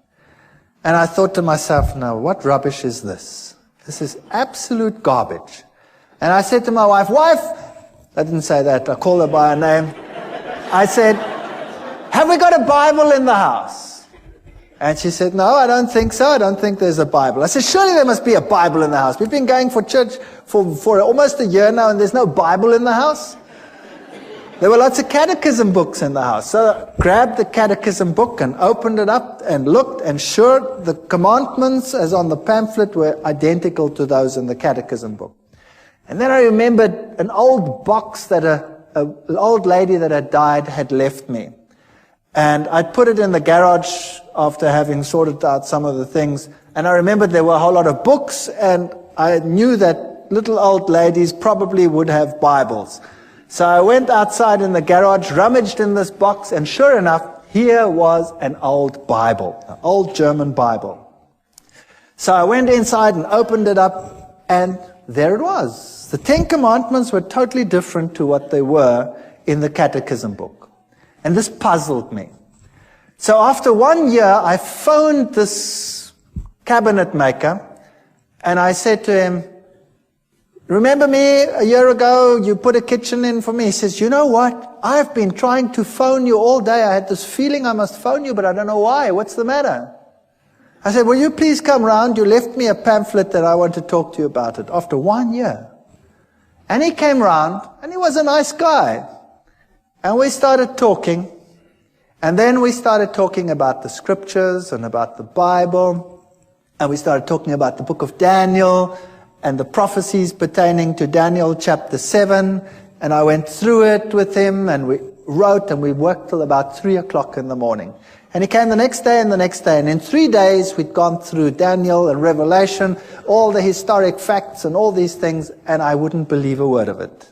S1: And I thought to myself, now, what rubbish is this? This is absolute garbage. And I said to my wife, I didn't say that, I called her by her name. I said, have we got a Bible in the house? And she said, no, I don't think so. I don't think there's a Bible. I said, surely there must be a Bible in the house. We've been going for church for almost a year now, and there's no Bible in the house. There were lots of catechism books in the house. So I grabbed the catechism book and opened it up and looked, and sure, the commandments as on the pamphlet were identical to those in the catechism book. And then I remembered an old box that an old lady that had died had left me. And I'd put it in the garage after having sorted out some of the things. And I remembered there were a whole lot of books, and I knew that little old ladies probably would have Bibles. So I went outside in the garage, rummaged in this box, and sure enough, here was an old Bible, an old German Bible. So I went inside and opened it up, and there it was. The 10 Commandments were totally different to what they were in the catechism book. And this puzzled me. So after 1 year, I phoned this cabinet maker, and I said to him, remember me a year ago, you put a kitchen in for me? He says, you know what? I've been trying to phone you all day. I had this feeling I must phone you, but I don't know why. What's the matter? I said, will you please come round? You left me a pamphlet that I want to talk to you about it after 1 year. And he came round, and he was a nice guy. And we started talking, and then we started talking about the scriptures and about the Bible, and we started talking about the book of Daniel and the prophecies pertaining to Daniel chapter 7, and I went through it with him, and we wrote, and we worked till about 3 o'clock in the morning. And he came the next day and the next day, and in 3 days we'd gone through Daniel and Revelation, all the historic facts and all these things, and I wouldn't believe a word of it.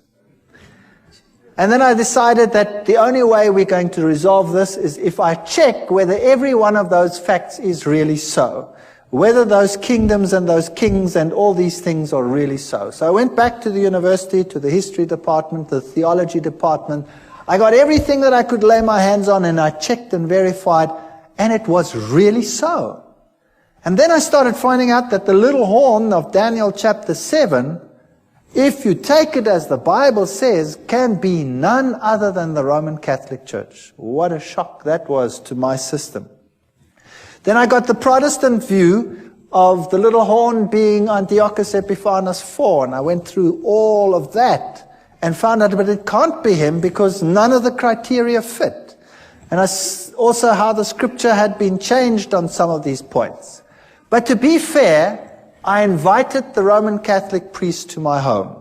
S1: And then I decided that the only way we're going to resolve this is if I check whether every one of those facts is really so. Whether those kingdoms and those kings and all these things are really so. So I went back to the university, to the history department, the theology department. I got everything that I could lay my hands on, and I checked and verified, and it was really so. And then I started finding out that the little horn of Daniel chapter 7, if you take it as the Bible says, can be none other than the Roman Catholic Church. What a shock that was to my system. Then I got the Protestant view of the little horn being Antiochus Epiphanes IV, and I went through all of that and found out that it can't be him because none of the criteria fit. And also how the scripture had been changed on some of these points. But to be fair, I invited the Roman Catholic priest to my home.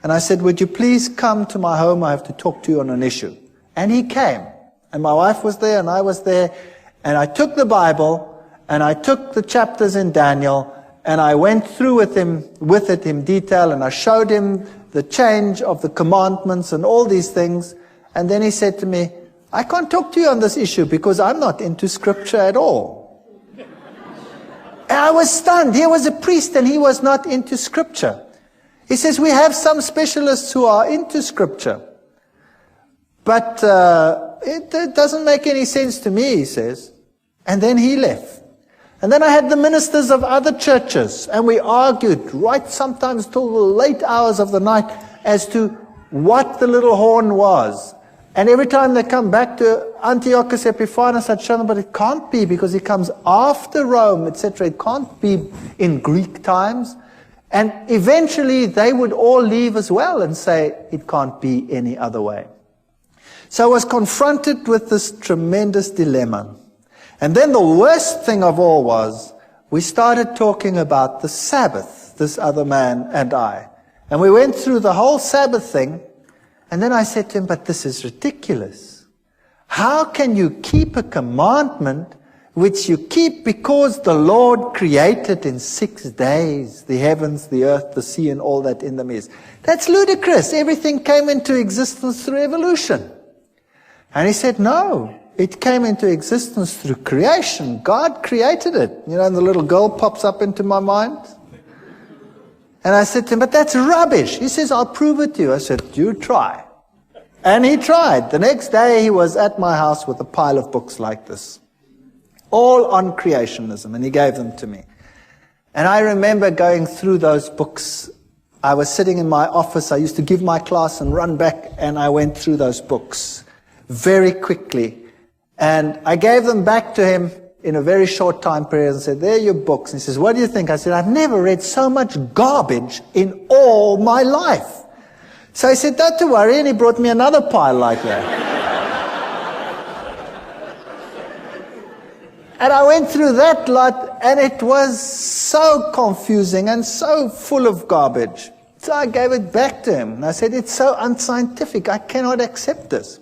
S1: And I said, would you please come to my home? I have to talk to you on an issue. And he came. And my wife was there and I was there. And I took the Bible and I took the chapters in Daniel and I went through with it in detail, and I showed him the change of the commandments and all these things. And then he said to me, I can't talk to you on this issue because I'm not into scripture at all. And I was stunned. Here was a priest and he was not into scripture. He says, we have some specialists who are into scripture. But it doesn't make any sense to me, he says. And then he left. And then I had the ministers of other churches, and we argued right sometimes till the late hours of the night as to what the little horn was. And every time they come back to Antiochus Epiphanes, I'd show them, but it can't be because he comes after Rome, etc. It can't be in Greek times. And eventually they would all leave as well and say it can't be any other way. So I was confronted with this tremendous dilemma. And then the worst thing of all was we started talking about the Sabbath, this other man and I. And we went through the whole Sabbath thing. And then I said to him, but this is ridiculous. How can you keep a commandment which you keep because the Lord created in 6 days, the heavens, the earth, the sea, and all that in them is? That's ludicrous. Everything came into existence through evolution. And he said, no, it came into existence through creation. God created it. You know, and the little girl pops up into my mind. And I said to him, but that's rubbish. He says, I'll prove it to you. I said, you try. And he tried. The next day he was at my house with a pile of books like this, all on creationism, and he gave them to me. And I remember going through those books. I was sitting in my office. I used to give my class and run back, and I went through those books very quickly. And I gave them back to him in a very short time period and said, there are your books. And he says, what do you think? I said, I've never read so much garbage in all my life. So he said, don't worry, and he brought me another pile like that. And I went through that lot, and it was so confusing and so full of garbage. So I gave it back to him. And I said, it's so unscientific, I cannot accept this.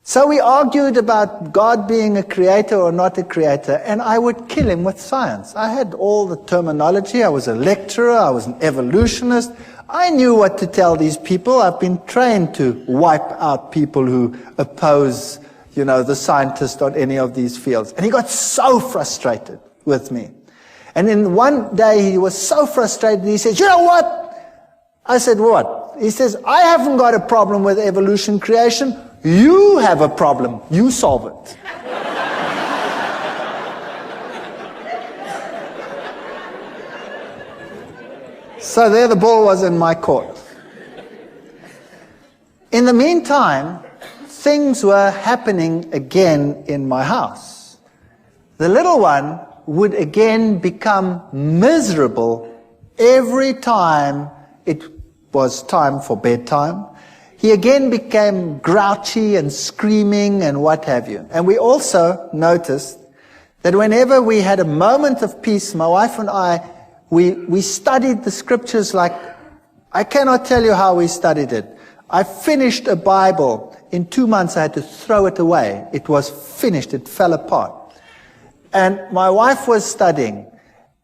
S1: So we argued about God being a creator or not a creator, and I would kill him with science. I had all the terminology. I was a lecturer. I was an evolutionist. I knew what to tell these people. I've been trained to wipe out people who oppose, you know, the scientist on any of these fields. And he got so frustrated with me. And then one day he was so frustrated, he says, you know what? I said, what? He says, I haven't got a problem with evolution creation. You have a problem. You solve it. So there the ball was in my court. In the meantime, things were happening again in my house. The little one would again become miserable every time it was time for bedtime. He again became grouchy and screaming and what have you. And we also noticed that whenever we had a moment of peace, my wife and I, we studied the scriptures like, I cannot tell you how we studied it. I finished a Bible. In 2 months I had to throw it away. It was finished. It fell apart. And my wife was studying.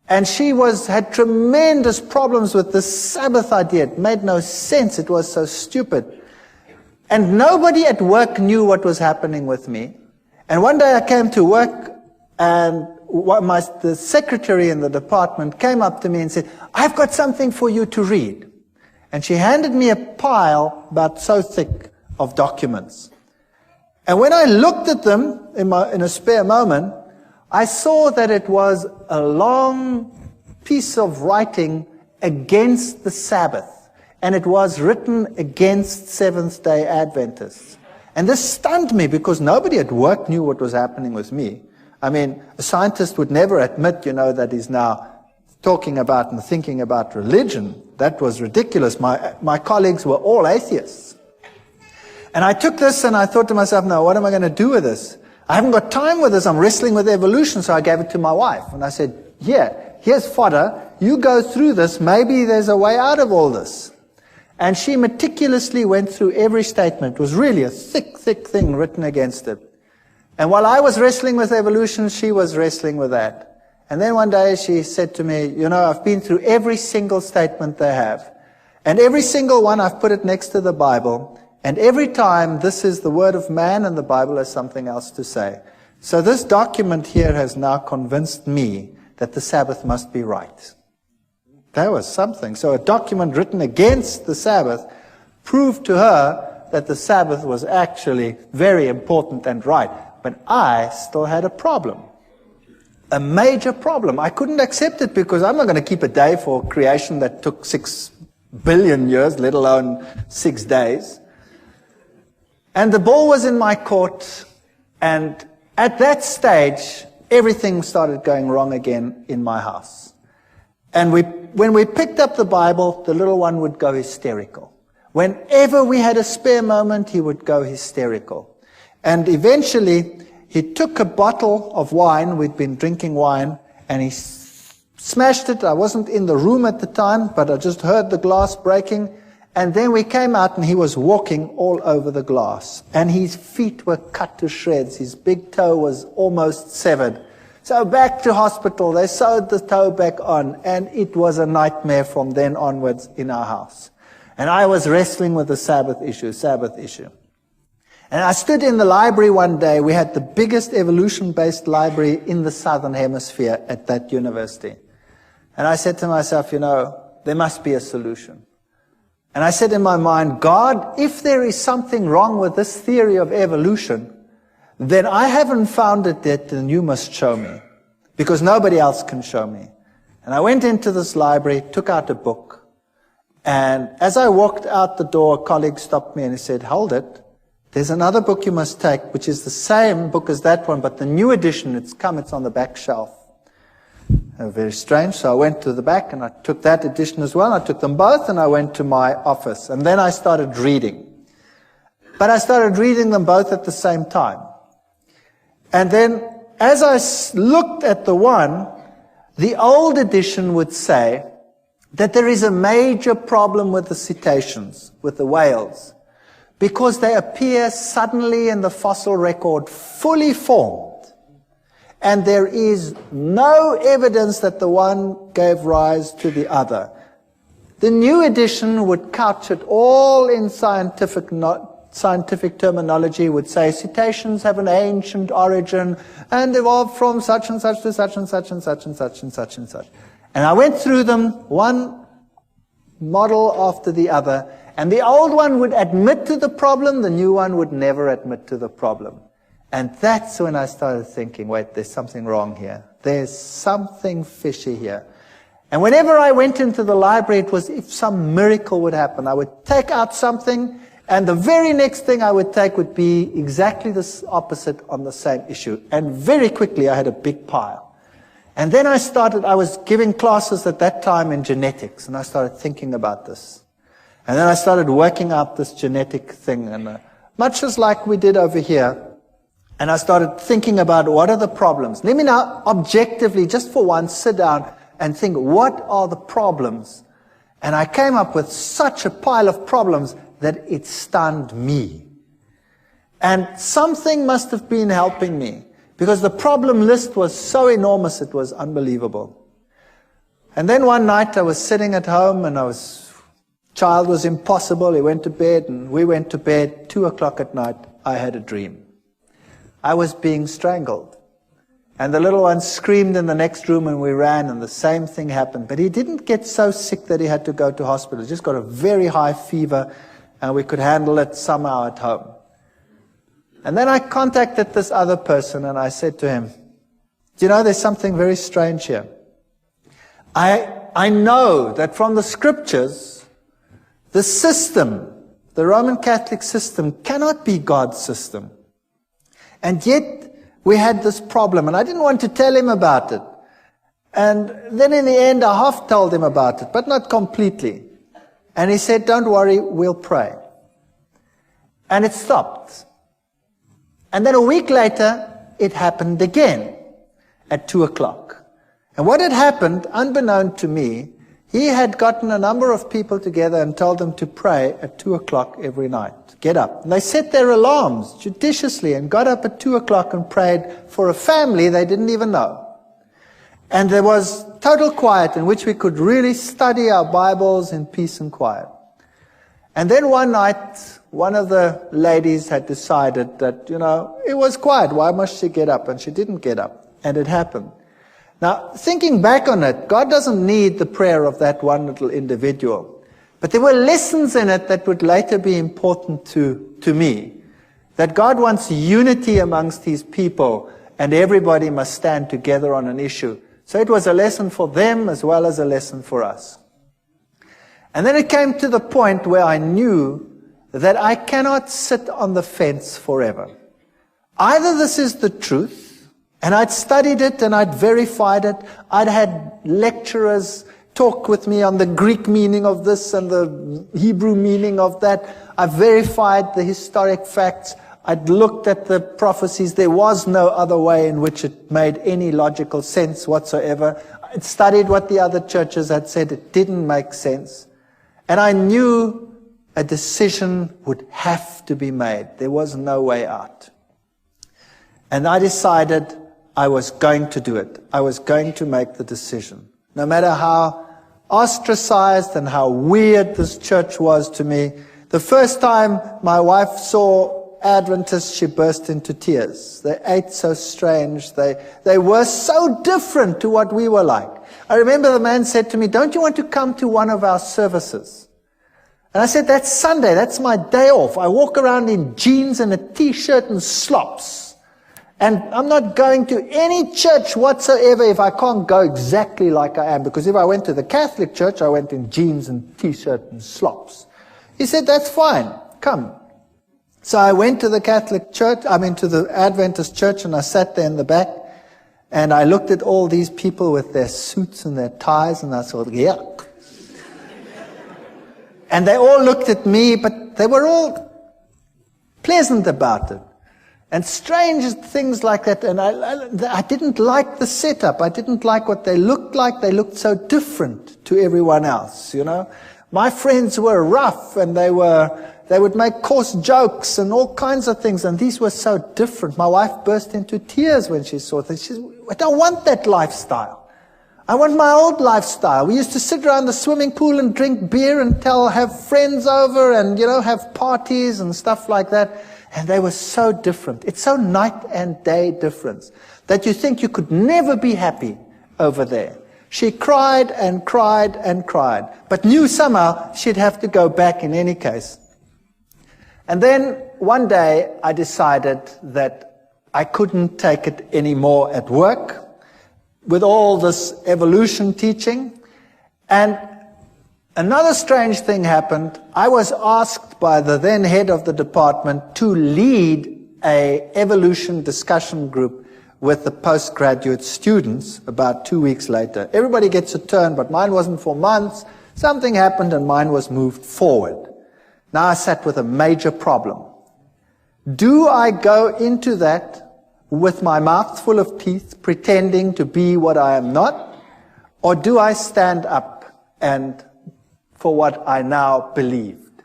S1: And she had tremendous problems with this Sabbath idea. It made no sense. It was so stupid. And nobody at work knew what was happening with me. And one day I came to work, and the secretary in the department came up to me and said, I've got something for you to read. And she handed me a pile about so thick of documents. And when I looked at them in a spare moment, I saw that it was a long piece of writing against the Sabbath. And it was written against Seventh-day Adventists. And this stunned me because nobody at work knew what was happening with me. I mean, a scientist would never admit, you know, that he's now talking about and thinking about religion. That was ridiculous. My colleagues were all atheists. And I took this and I thought to myself, no, what am I going to do with this? I haven't got time with this. I'm wrestling with evolution. So I gave it to my wife. And I said, here's fodder. You go through this. Maybe there's a way out of all this. And she meticulously went through every statement. It was really a thick, thick thing written against it. And while I was wrestling with evolution, she was wrestling with that. And then one day she said to me, you know, I've been through every single statement they have. And every single one, I've put it next to the Bible. And every time, this is the word of man and the Bible has something else to say. So this document here has now convinced me that the Sabbath must be right. That was something. So a document written against the Sabbath proved to her that the Sabbath was actually very important and right. But I still had a problem. a major problem. I couldn't accept it because I'm not going to keep a day for creation that took 6 billion years, let alone 6 days. And the ball was in my court, and at that stage, everything started going wrong again in my house. And when we picked up the Bible, the little one would go hysterical. Whenever we had a spare moment, he would go hysterical. And eventually, he took a bottle of wine, we'd been drinking wine, and he smashed it. I wasn't in the room at the time, but I just heard the glass breaking. And then we came out and he was walking all over the glass. And his feet were cut to shreds. His big toe was almost severed. So back to hospital, they sewed the toe back on, and it was a nightmare from then onwards in our house. And I was wrestling with the Sabbath issue. And I stood in the library one day. We had the biggest evolution-based library in the Southern Hemisphere at that university. And I said to myself, there must be a solution. And I said in my mind, God, if there is something wrong with this theory of evolution, then I haven't found it yet, and you must show me. Because nobody else can show me. And I went into this library, took out a book. And as I walked out the door, a colleague stopped me and he said, hold it. There's another book you must take, which is the same book as that one, but the new edition, it's on the back shelf. Very strange. So I went to the back and I took that edition as well. I took them both and I went to my office. And then I started reading. But I started reading them both at the same time. And then as I looked at the one, the old edition would say that there is a major problem with the cetaceans, with the whales, because they appear suddenly in the fossil record fully formed. And there is no evidence that the one gave rise to the other. The new edition would couch it all in scientific terminology, would say cetaceans have an ancient origin and evolved from such and such to such and such and such and such and such and such. And I went through them, one model after the other, and the old one would admit to the problem, the new one would never admit to the problem. And that's when I started thinking, wait, there's something wrong here. There's something fishy here. And whenever I went into the library, it was if some miracle would happen. I would take out something, and the very next thing I would take would be exactly the opposite on the same issue. And very quickly, I had a big pile. And then I was giving classes at that time in genetics, and I started thinking about this. And then I started working out this genetic thing, and much as like we did over here. And I started thinking about what are the problems. Let me now objectively, just for once, sit down and think, what are the problems? And I came up with such a pile of problems that it stunned me. And something must have been helping me, because the problem list was so enormous, it was unbelievable. And then one night I was sitting at home, and child was impossible. He went to bed, and we went to bed. 2 o'clock at night, I had a dream. I was being strangled. And the little one screamed in the next room, and we ran, and the same thing happened. But he didn't get so sick that he had to go to hospital. He just got a very high fever, and we could handle it somehow at home. And then I contacted this other person, and I said to him, there's something very strange here. I know that from the scriptures, the system, the Roman Catholic system, cannot be God's system. And yet, we had this problem, and I didn't want to tell him about it. And then in the end, I half told him about it, but not completely. And he said, don't worry, we'll pray. And it stopped. And then a week later, it happened again at 2 o'clock. And what had happened, unbeknown to me, he had gotten a number of people together and told them to pray at 2 o'clock every night. Get up. And they set their alarms judiciously and got up at 2 o'clock and prayed for a family they didn't even know. And there was total quiet in which we could really study our Bibles in peace and quiet. And then one night, one of the ladies had decided that, it was quiet. Why must she get up? And she didn't get up. And it happened. Now, thinking back on it, God doesn't need the prayer of that one little individual. But there were lessons in it that would later be important to me. That God wants unity amongst His people. and everybody must stand together on an issue. So it was a lesson for them as well as a lesson for us. And then it came to the point where I knew that I cannot sit on the fence forever. Either this is the truth, and I'd studied it and I'd verified it. I'd had lecturers talk with me on the Greek meaning of this and the Hebrew meaning of that. I verified the historic facts. I'd looked at the prophecies. There was no other way in which it made any logical sense whatsoever. I'd studied what the other churches had said. It didn't make sense. And I knew a decision would have to be made. There was no way out. And I decided I was going to do it. I was going to make the decision. No matter how ostracized and how weird this church was to me, the first time my wife saw Adventists, she burst into tears. They ate so strange. They were so different to what we were like. I remember the man said to me, "Don't you want to come to one of our services?" And I said, "That's Sunday. That's my day off. I walk around in jeans and a t-shirt and slops. And I'm not going to any church whatsoever if I can't go exactly like I am. Because if I went to the Catholic church, I went in jeans and t-shirt and slops." He said, "That's fine. Come." So I went to the Catholic church, to the Adventist church, and I sat there in the back. And I looked at all these people with their suits and their ties, and I thought, yuck. And they all looked at me, but they were all pleasant about it. And strange things like that. And I didn't like the setup. I didn't like what they looked like. They looked so different to everyone else, you know. My friends were rough, and they would make coarse jokes and all kinds of things. And these were so different. My wife burst into tears when she saw this. She said, "I don't want that lifestyle. I want my old lifestyle. We used to sit around the swimming pool and drink beer and have friends over and, have parties and stuff like that." And they were so different. It's so night and day difference that you think you could never be happy over there. She cried and cried and cried, but knew somehow she'd have to go back in any case. And then one day I decided that I couldn't take it anymore at work with all this evolution teaching. And another strange thing happened. I was asked by the then head of the department to lead an evolution discussion group with the postgraduate students about 2 weeks later. Everybody gets a turn, but mine wasn't for months. Something happened and mine was moved forward. Now I sat with a major problem. Do I go into that with my mouth full of teeth, pretending to be what I am not? Or do I stand up and for what I now believed?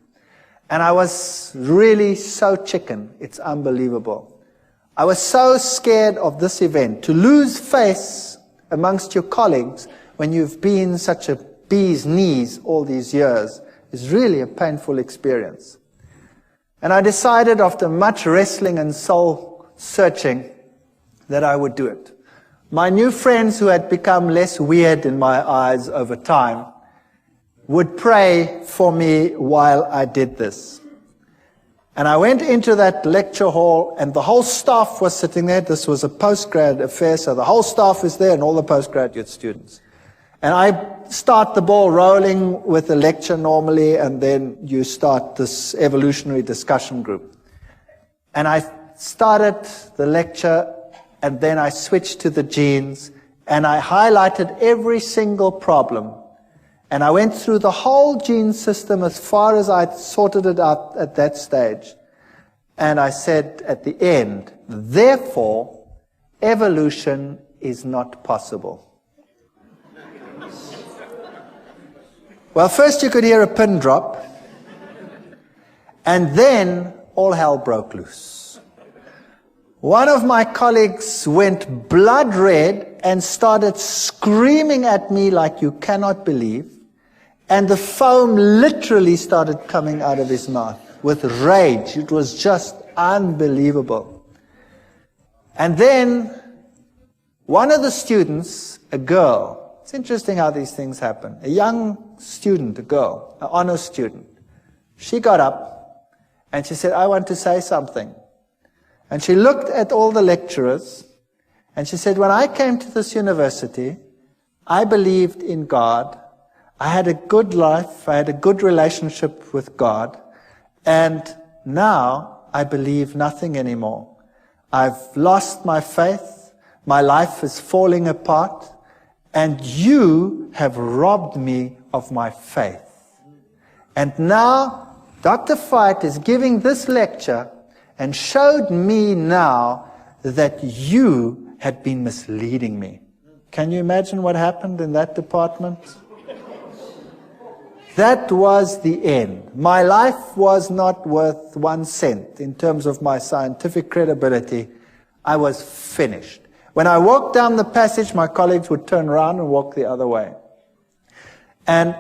S1: And I was really so chicken, it's unbelievable. I was so scared of this event. To lose face amongst your colleagues when you've been such a bee's knees all these years is really a painful experience. And I decided after much wrestling and soul searching that I would do it. My new friends, who had become less weird in my eyes over time, would pray for me while I did this. And I went into that lecture hall, and the whole staff was sitting there. This was a postgrad affair, so the whole staff is there and all the postgraduate students. And I start the ball rolling with the lecture normally, and then you start this evolutionary discussion group. And I started the lecture, and then I switched to the genes, and I highlighted every single problem. And I went through the whole gene system as far as I'd sorted it out at that stage. And I said at the end, therefore, evolution is not possible. Well, first you could hear a pin drop, and then all hell broke loose. One of my colleagues went blood red and started screaming at me like you cannot believe, and the foam literally started coming out of his mouth with rage. It was just unbelievable. And then one of the students, a girl, it's interesting how these things happen, a young student, a girl, an honor student, she got up and she said, "I want to say something." And she looked at all the lecturers And she said, when I came to this university, I believed in God. I had a good life. I had a good relationship with God. And now I believe nothing anymore. I've lost my faith. My life is falling apart. And you have robbed me of my faith. And now Dr. Veith is giving this lecture and showed me now that you had been misleading me. Can you imagine what happened in that department? That was the end. My life was not worth 1 cent in terms of my scientific credibility. I was finished. When I walked down the passage, my colleagues would turn around and walk the other way. And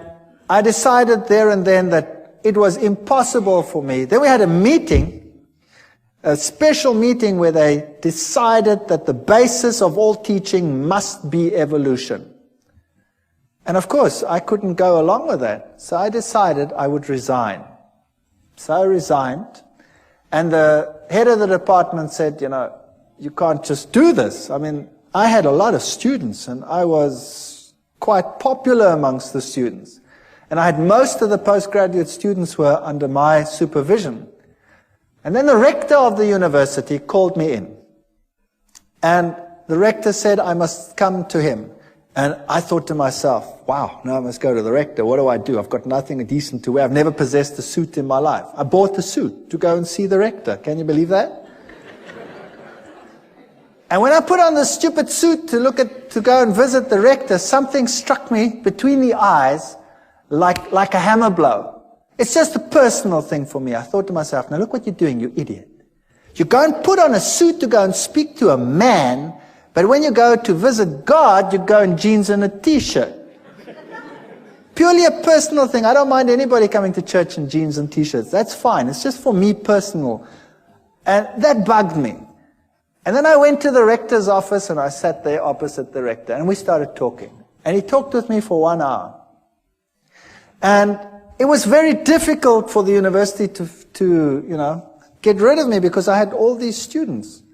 S1: I decided there and then that it was impossible for me. Then we had a meeting, a special meeting where they decided that the basis of all teaching must be evolution. And of course, I couldn't go along with that. So I decided I would resign. So I resigned. And the head of the department said, you know, you can't just do this. I mean, I had a lot of students and I was quite popular amongst the students. And I had most of the postgraduate students were under my supervision. And then the rector of the university called me in. And the rector said I must come to him. And I thought to myself, wow, now I must go to the rector. What do? I've got nothing decent to wear. I've never possessed a suit in my life. I bought a suit to go and see the rector. Can you believe that? And when I put on this stupid suit to go and visit the rector, something struck me between the eyes like a hammer blow. It's just a personal thing for me. I thought to myself, now look what you're doing, you idiot. You go and put on a suit to go and speak to a man, but when you go to visit God, you go in jeans and a t-shirt. Purely a personal thing. I don't mind anybody coming to church in jeans and t-shirts. That's fine. It's just for me personal. And that bugged me. And then I went to the rector's office and I sat there opposite the rector and we started talking. And he talked with me for 1 hour. And it was very difficult for the university to get rid of me because I had all these students.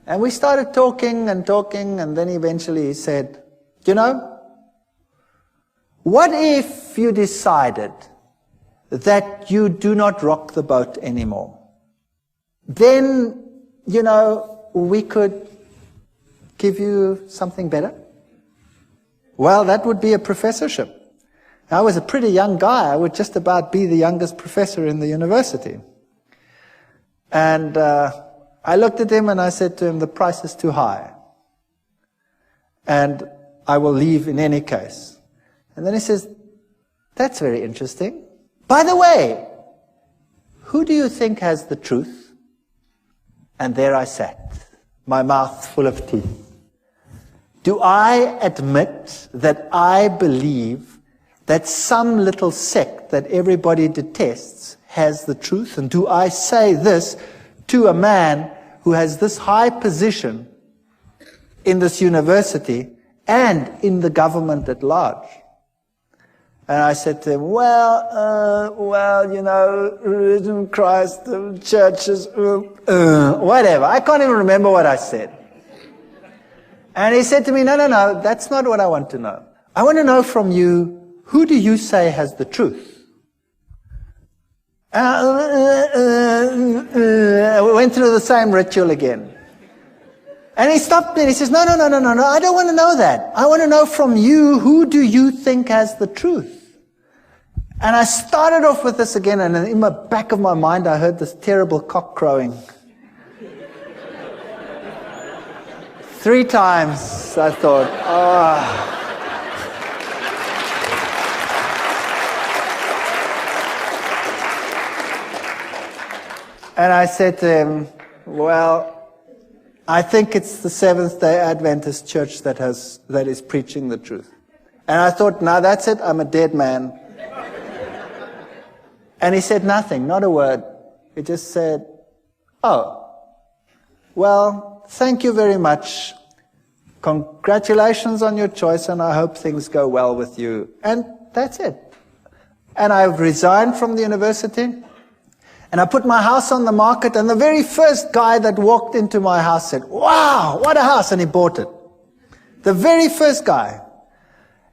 S1: And we started talking, and then eventually he said, you know, what if you decided that you do not rock the boat anymore? Then, you know, we could give you something better. Well, that would be a professorship. I was a pretty young guy. I would just about be the youngest professor in the university. And I looked at him and I said to him, the price is too high. And I will leave in any case. And then he says, that's very interesting. By the way, who do you think has the truth? And there I sat, my mouth full of teeth. Do I admit that I believe that some little sect that everybody detests has the truth? And do I say this to a man who has this high position in this university and in the government at large? And I said to him, well, you know, religion, Christ, churches, whatever. I can't even remember what I said. And he said to me, no, that's not what I want to know. I want to know from you, who do you say has the truth? We went through the same ritual again. And he stopped me and he says, no, I don't want to know that. I want to know from you, who do you think has the truth? And I started off with this again, and in the back of my mind I heard this terrible cock crowing. 3 times I thought, oh. And I said to him, well, I think it's the Seventh-day Adventist church that is preaching the truth. And I thought, now that's it, I'm a dead man. And he said nothing, not a word. He just said, oh, well, thank you very much. Congratulations on your choice, and I hope things go well with you. And that's it. And I've resigned from the university. And I put my house on the market, and the very first guy that walked into my house said, "Wow, what a house," and he bought it. The very first guy.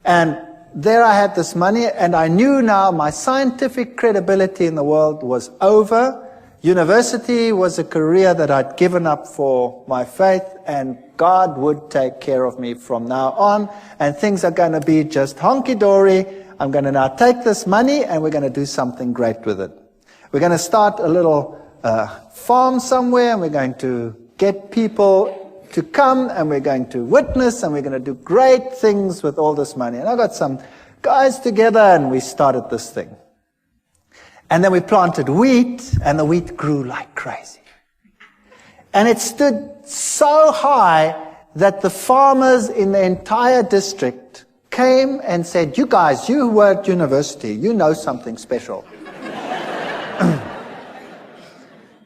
S1: And there I had this money, and I knew now my scientific credibility in the world was over. University was a career that I'd given up for my faith, and God would take care of me from now on, and things are going to be just honky-dory. I'm going to now take this money, and we're going to do something great with it. We're going to start a little farm somewhere, and we're going to get people to come, and we're going to witness, and we're going to do great things with all this money. And I got some guys together, and we started this thing. And then we planted wheat, and the wheat grew like crazy. And it stood so high that the farmers in the entire district came and said, "You guys, you were at university, you know something special."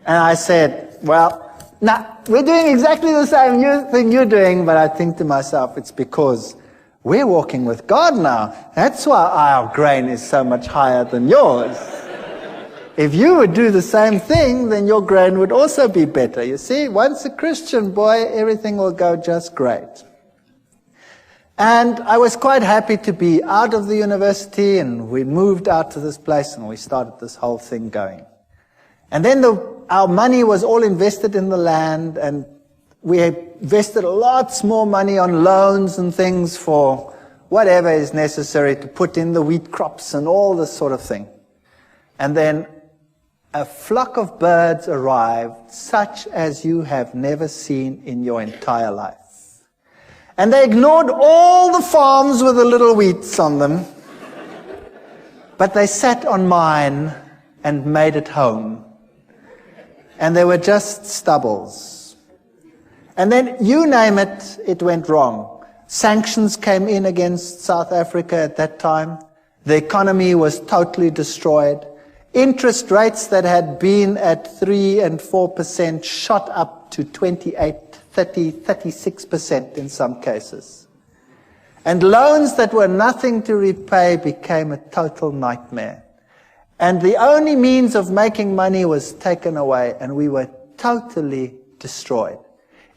S1: And I said, "Well, nah, we're doing exactly the same thing you're doing," but I think to myself, it's because we're walking with God now. That's why our grain is so much higher than yours. If you would do the same thing, then your grain would also be better. You see, once a Christian, boy, everything will go just great. And I was quite happy to be out of the university, and we moved out to this place, and we started this whole thing going. And then our money was all invested in the land, and we invested lots more money on loans and things for whatever is necessary to put in the wheat crops and all this sort of thing. And then a flock of birds arrived, such as you have never seen in your entire life. And they ignored all the farms with the little wheats on them, but they sat on mine and made it home. And they were just stubbles. And then, you name it, it went wrong. Sanctions came in against South Africa at that time. The economy was totally destroyed. Interest rates that had been at 3 and 4% shot up to 28, 30, 36% in some cases. And loans that were nothing to repay became a total nightmare. And the only means of making money was taken away, and we were totally destroyed.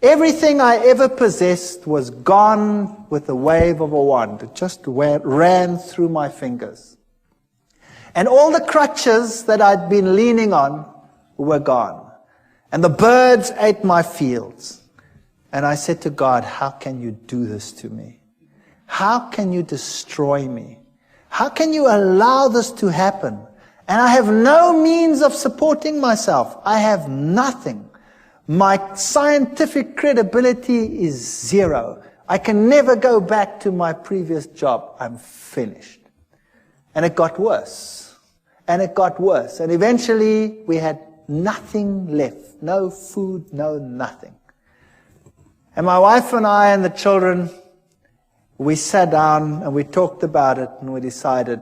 S1: Everything I ever possessed was gone with the wave of a wand. It just ran through my fingers. And all the crutches that I'd been leaning on were gone. And the birds ate my fields. And I said to God, "How can you do this to me? How can you destroy me? How can you allow this to happen? And I have no means of supporting myself. I have nothing. My scientific credibility is zero. I can never go back to my previous job. I'm finished." And it got worse. And it got worse. And eventually we had nothing left. No food, no nothing. And my wife and I and the children, we sat down and we talked about it, and we decided,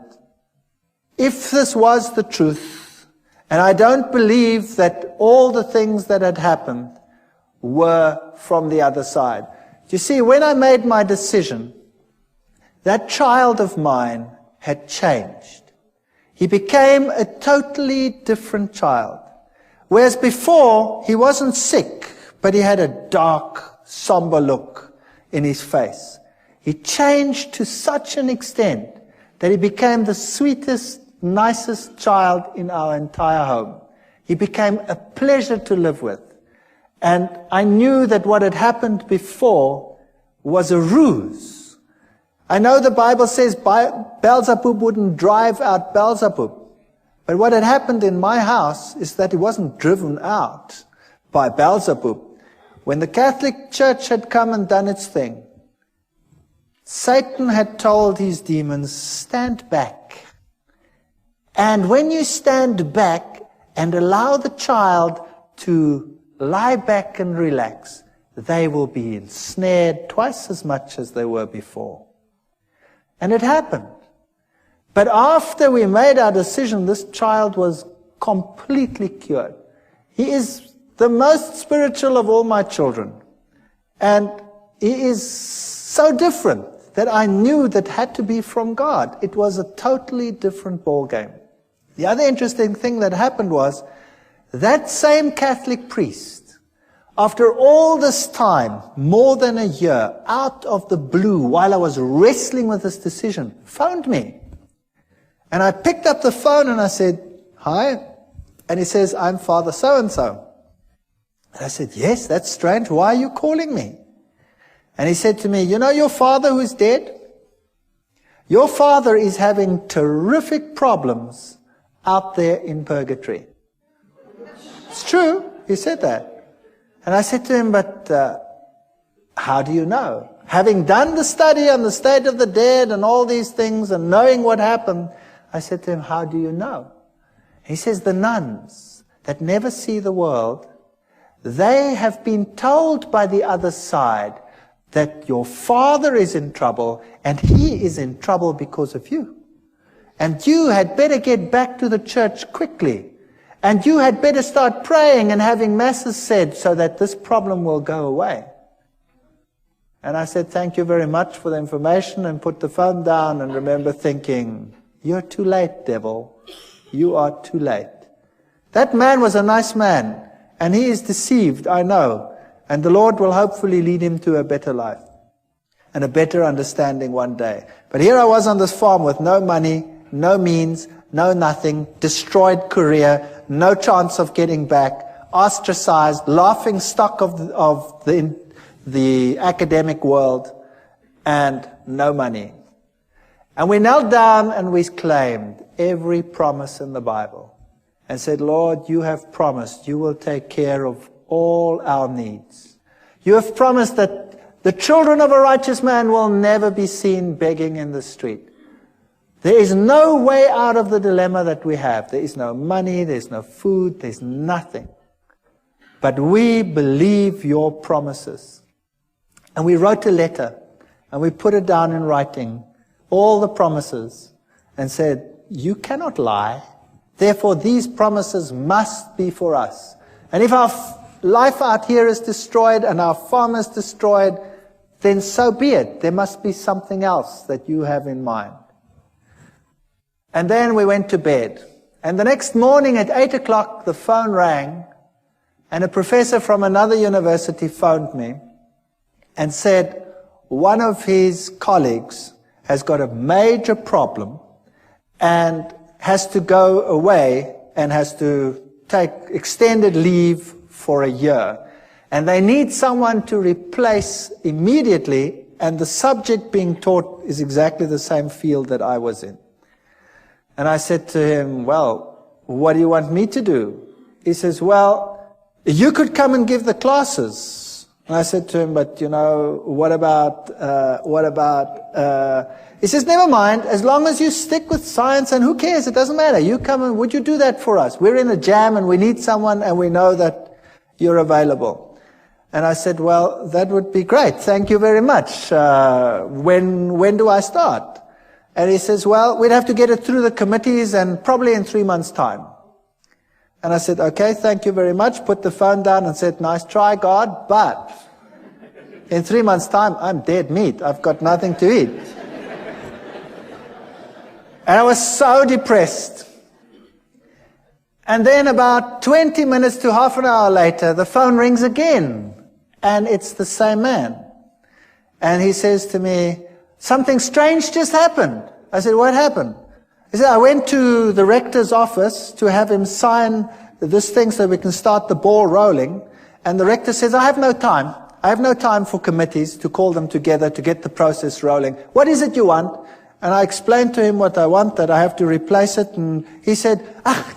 S1: if this was the truth, and I don't believe that all the things that had happened were from the other side. You see, when I made my decision, that child of mine had changed. He became a totally different child. Whereas before, he wasn't sick, but he had a dark, somber look in his face. He changed to such an extent that he became the sweetest, nicest child in our entire home. He became a pleasure to live with. And I knew that what had happened before was a ruse. I know the Bible says Beelzebub wouldn't drive out Beelzebub. But what had happened in my house is that he wasn't driven out by Beelzebub. When the Catholic Church had come and done its thing, Satan had told his demons, "Stand back." And when you stand back and allow the child to lie back and relax, they will be ensnared twice as much as they were before. And it happened. But after we made our decision, this child was completely cured. He is the most spiritual of all my children. And he is so different that I knew that had to be from God. It was a totally different ballgame. The other interesting thing that happened was That same Catholic priest, after all this time, more than a year, out of the blue, while I was wrestling with this decision, phoned me. And I picked up the phone and I said, "Hi." And he says, "I'm Father so-and-so." And I said, "Yes, that's strange. Why are you calling me?" And he said to me, "You know your father who's dead? Your father is having terrific problems out there in purgatory." It's true. He said that. And I said to him, "But how do you know?" Having done the study on the state of the dead and all these things and knowing what happened, I said to him, "How do you know?" He says, "The nuns that never see the world, they have been told by the other side that your father is in trouble and he is in trouble because of you. And you had better get back to the church quickly. And you had better start praying and having masses said so that this problem will go away." And I said, "Thank you very much for the information," and put the phone down and remember thinking, "You're too late, devil. You are too late." That man was a nice man, and he is deceived, I know. And the Lord will hopefully lead him to a better life and a better understanding one day. But here I was on this farm with no money, no means, no nothing, destroyed career, no chance of getting back, ostracized, laughing stock of the academic world, and no money. And we knelt down and we claimed every promise in the Bible and said, "Lord, you have promised you will take care of all our needs. You have promised that the children of a righteous man will never be seen begging in the street. There is no way out of the dilemma that we have. There is no money, there's no food, there's nothing. But we believe your promises." And we wrote a letter and we put it down in writing, all the promises, and said, "You cannot lie. Therefore, these promises must be for us. And if our life out here is destroyed and our farm is destroyed, then so be it. There must be something else that you have in mind." And then we went to bed. And the next morning at 8 o'clock, the phone rang, and a professor from another university phoned me and said one of his colleagues has got a major problem and has to go away and has to take extended leave for a year. And they need someone to replace immediately, and the subject being taught is exactly the same field that I was in. And I said to him, "Well, what do you want me to do?" He says, "Well, you could come and give the classes." And I said to him, "But, you know, what about, He says, "Never mind, as long as you stick with science, and who cares, it doesn't matter. You come and would you do that for us? We're in a jam and we need someone and we know that you're available." And I said, "Well, that would be great. Thank you very much. When do I start?" And he says, "Well, we'd have to get it through the committees and probably in 3 months' time." And I said, "Okay, thank you very much." Put the phone down and said, "Nice try, God, but in 3 months' time, I'm dead meat. I've got nothing to eat." And I was so depressed. And then about 20 minutes to half an hour later, the phone rings again. And it's the same man. And he says to me, "Something strange just happened." I said, "What happened?" He said, "I went to the rector's office to have him sign this thing so we can start the ball rolling. And the rector says, I have no time. I have no time for committees to call them together to get the process rolling. What is it you want?" And I explained to him what I want, that I have to replace it. And he said,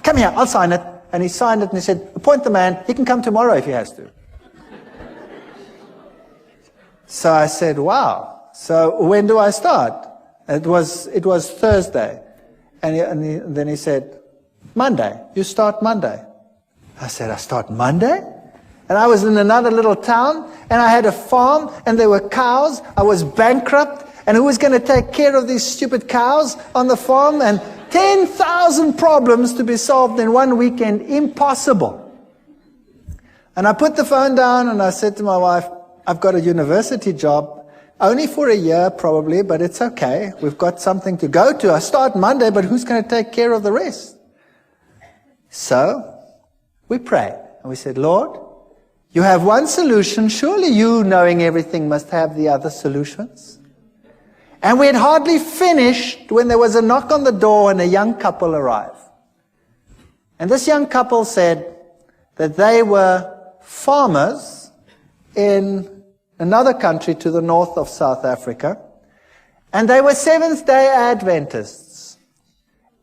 S1: "Come here, I'll sign it." And he signed it and he said, "Appoint the man. He can come tomorrow if he has to." So I said, "Wow. So when do I start?" It was Thursday. And then he said, "Monday. You start Monday." I said, "I start Monday?" And I was in another little town, and I had a farm, and there were cows. I was bankrupt, and who was going to take care of these stupid cows on the farm? And 10,000 problems to be solved in one weekend. Impossible. And I put the phone down, and I said to my wife, "I've got a university job. Only for a year, probably, but it's okay. We've got something to go to. I start Monday, but who's going to take care of the rest?" So we prayed. And we said, Lord, you have one solution. Surely you, knowing everything, must have the other solutions. And we had hardly finished when there was a knock on the door and a young couple arrived. And this young couple said that they were farmers in another country to the north of South Africa. And they were Seventh-day Adventists.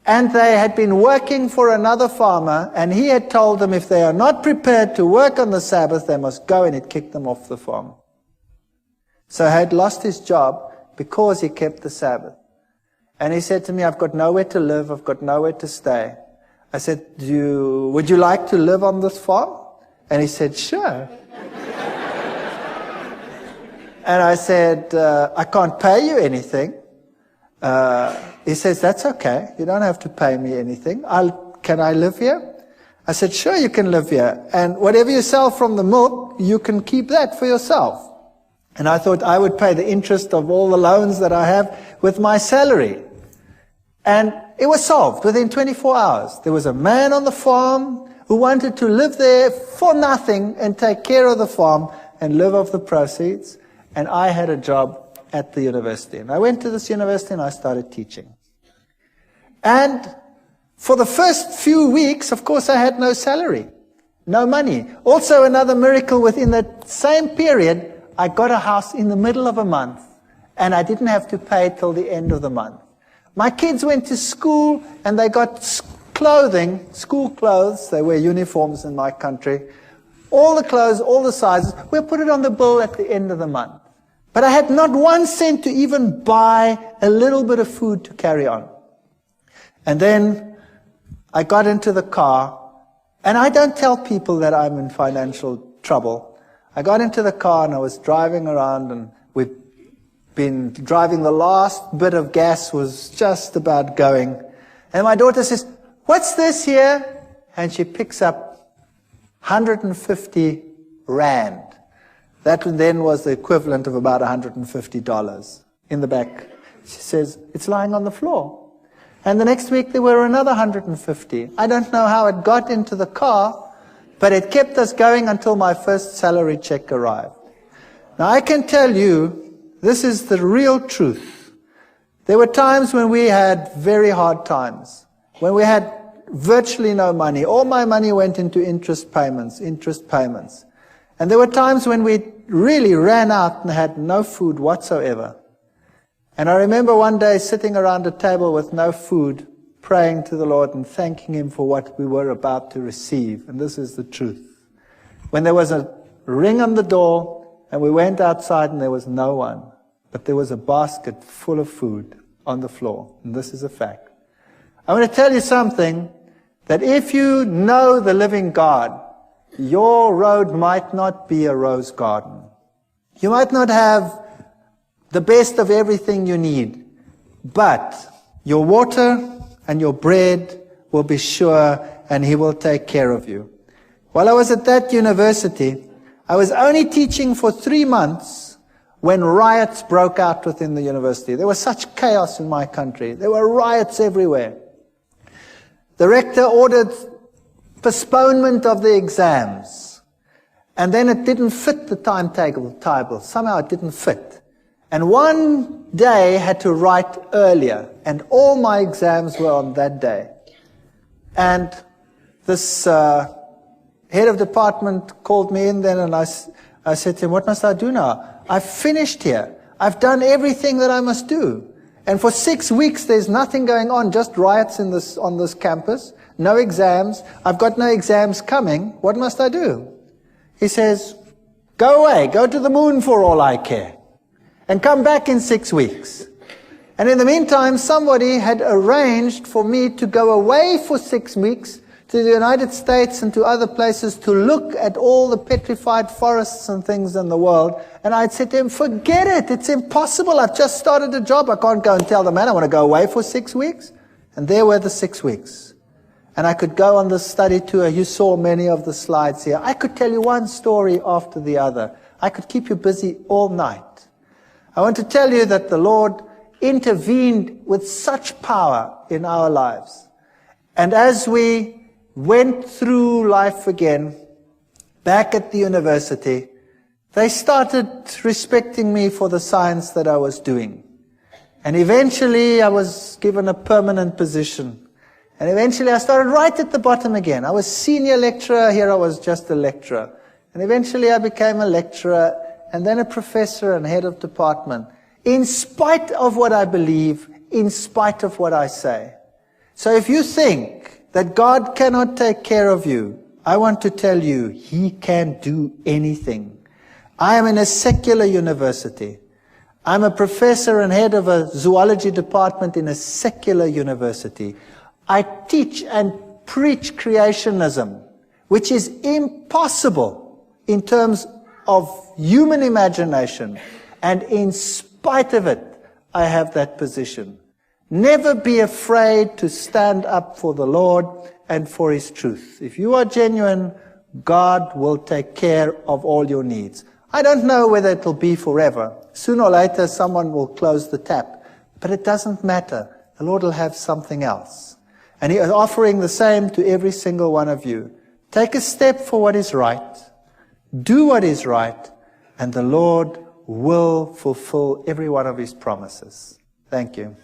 S1: And they had been working for another farmer, and he had told them if they are not prepared to work on the Sabbath, they must go, and he'd kicked them off the farm. So he had lost his job because he kept the Sabbath. And he said to me, I've got nowhere to live, I've got nowhere to stay. I said, would you like to live on this farm? And he said, sure. And I said, I can't pay you anything. He says, that's okay, you don't have to pay me anything. Can I live here? I said, sure, you can live here. And whatever you sell from the milk, you can keep that for yourself. And I thought I would pay the interest of all the loans that I have with my salary. And it was solved within 24 hours. There was a man on the farm who wanted to live there for nothing and take care of the farm and live off the proceeds. And I had a job at the university. And I went to this university and I started teaching. And for the first few weeks, of course, I had no salary, no money. Also, another miracle within that same period, I got a house in the middle of a month, and I didn't have to pay till the end of the month. My kids went to school, and they got clothing, school clothes. They wear uniforms in my country. All the clothes, all the sizes, we'll put it on the bill at the end of the month. But I had not 1 cent to even buy a little bit of food to carry on. And then I got into the car, and I don't tell people that I'm in financial trouble. I got into the car and I was driving around, and we'd been driving, the last bit of gas was just about going. And my daughter says, what's this here? And she picks up 150 rand. That then was the equivalent of about $150 in the back. She says, it's lying on the floor. And the next week there were another 150. I don't know how it got into the car, but it kept us going until my first salary check arrived. Now I can tell you, this is the real truth. There were times when we had very hard times, when we had virtually no money. All my money went into interest payments. And there were times when we really ran out and had no food whatsoever. And I remember one day sitting around a table with no food, praying to the Lord and thanking Him for what we were about to receive. And this is the truth. When there was a ring on the door and we went outside and there was no one, but there was a basket full of food on the floor. And this is a fact. I want to tell you something, that if you know the living God, your road might not be a rose garden. You might not have the best of everything you need, but your water and your bread will be sure, and He will take care of you. While I was at that university, I was only teaching for 3 months when riots broke out within the university. There was such chaos in my country. There were riots everywhere. The rector ordered postponement of the exams, and then it didn't fit the timetable. Somehow it didn't fit. And one day I had to write earlier, and all my exams were on that day. And this head of department called me in then, and I said to him, what must I do now? I've finished here. I've done everything that I must do. And for 6 weeks there's nothing going on, just riots on this campus, no exams. I've got no exams coming. What must I do? He says, go away, go to the moon for all I care, and come back in 6 weeks. And in the meantime, somebody had arranged for me to go away for 6 weeks to the United States and to other places to look at all the petrified forests and things in the world. And I'd said to him, forget it, it's impossible. I've just started a job. I can't go and tell the man I want to go away for 6 weeks. And there were the 6 weeks. And I could go on the study tour. You saw many of the slides here. I could tell you one story after the other. I could keep you busy all night. I want to tell you that the Lord intervened with such power in our lives. And as we went through life again, back at the university, they started respecting me for the science that I was doing. And eventually I was given a permanent position. And eventually I started right at the bottom again. I was senior lecturer, here I was just a lecturer. And eventually I became a lecturer, and then a professor and head of department, in spite of what I believe, in spite of what I say. So if you think that God cannot take care of you, I want to tell you, He can do anything. I am in a secular university. I'm a professor and head of a zoology department in a secular university. I teach and preach creationism, which is impossible in terms of human imagination. And in spite of it, I have that position. Never be afraid to stand up for the Lord and for His truth. If you are genuine, God will take care of all your needs. I don't know whether it will be forever. Sooner or later, someone will close the tap. But it doesn't matter. The Lord will have something else. And He is offering the same to every single one of you. Take a step for what is right. Do what is right. And the Lord will fulfill every one of His promises. Thank you.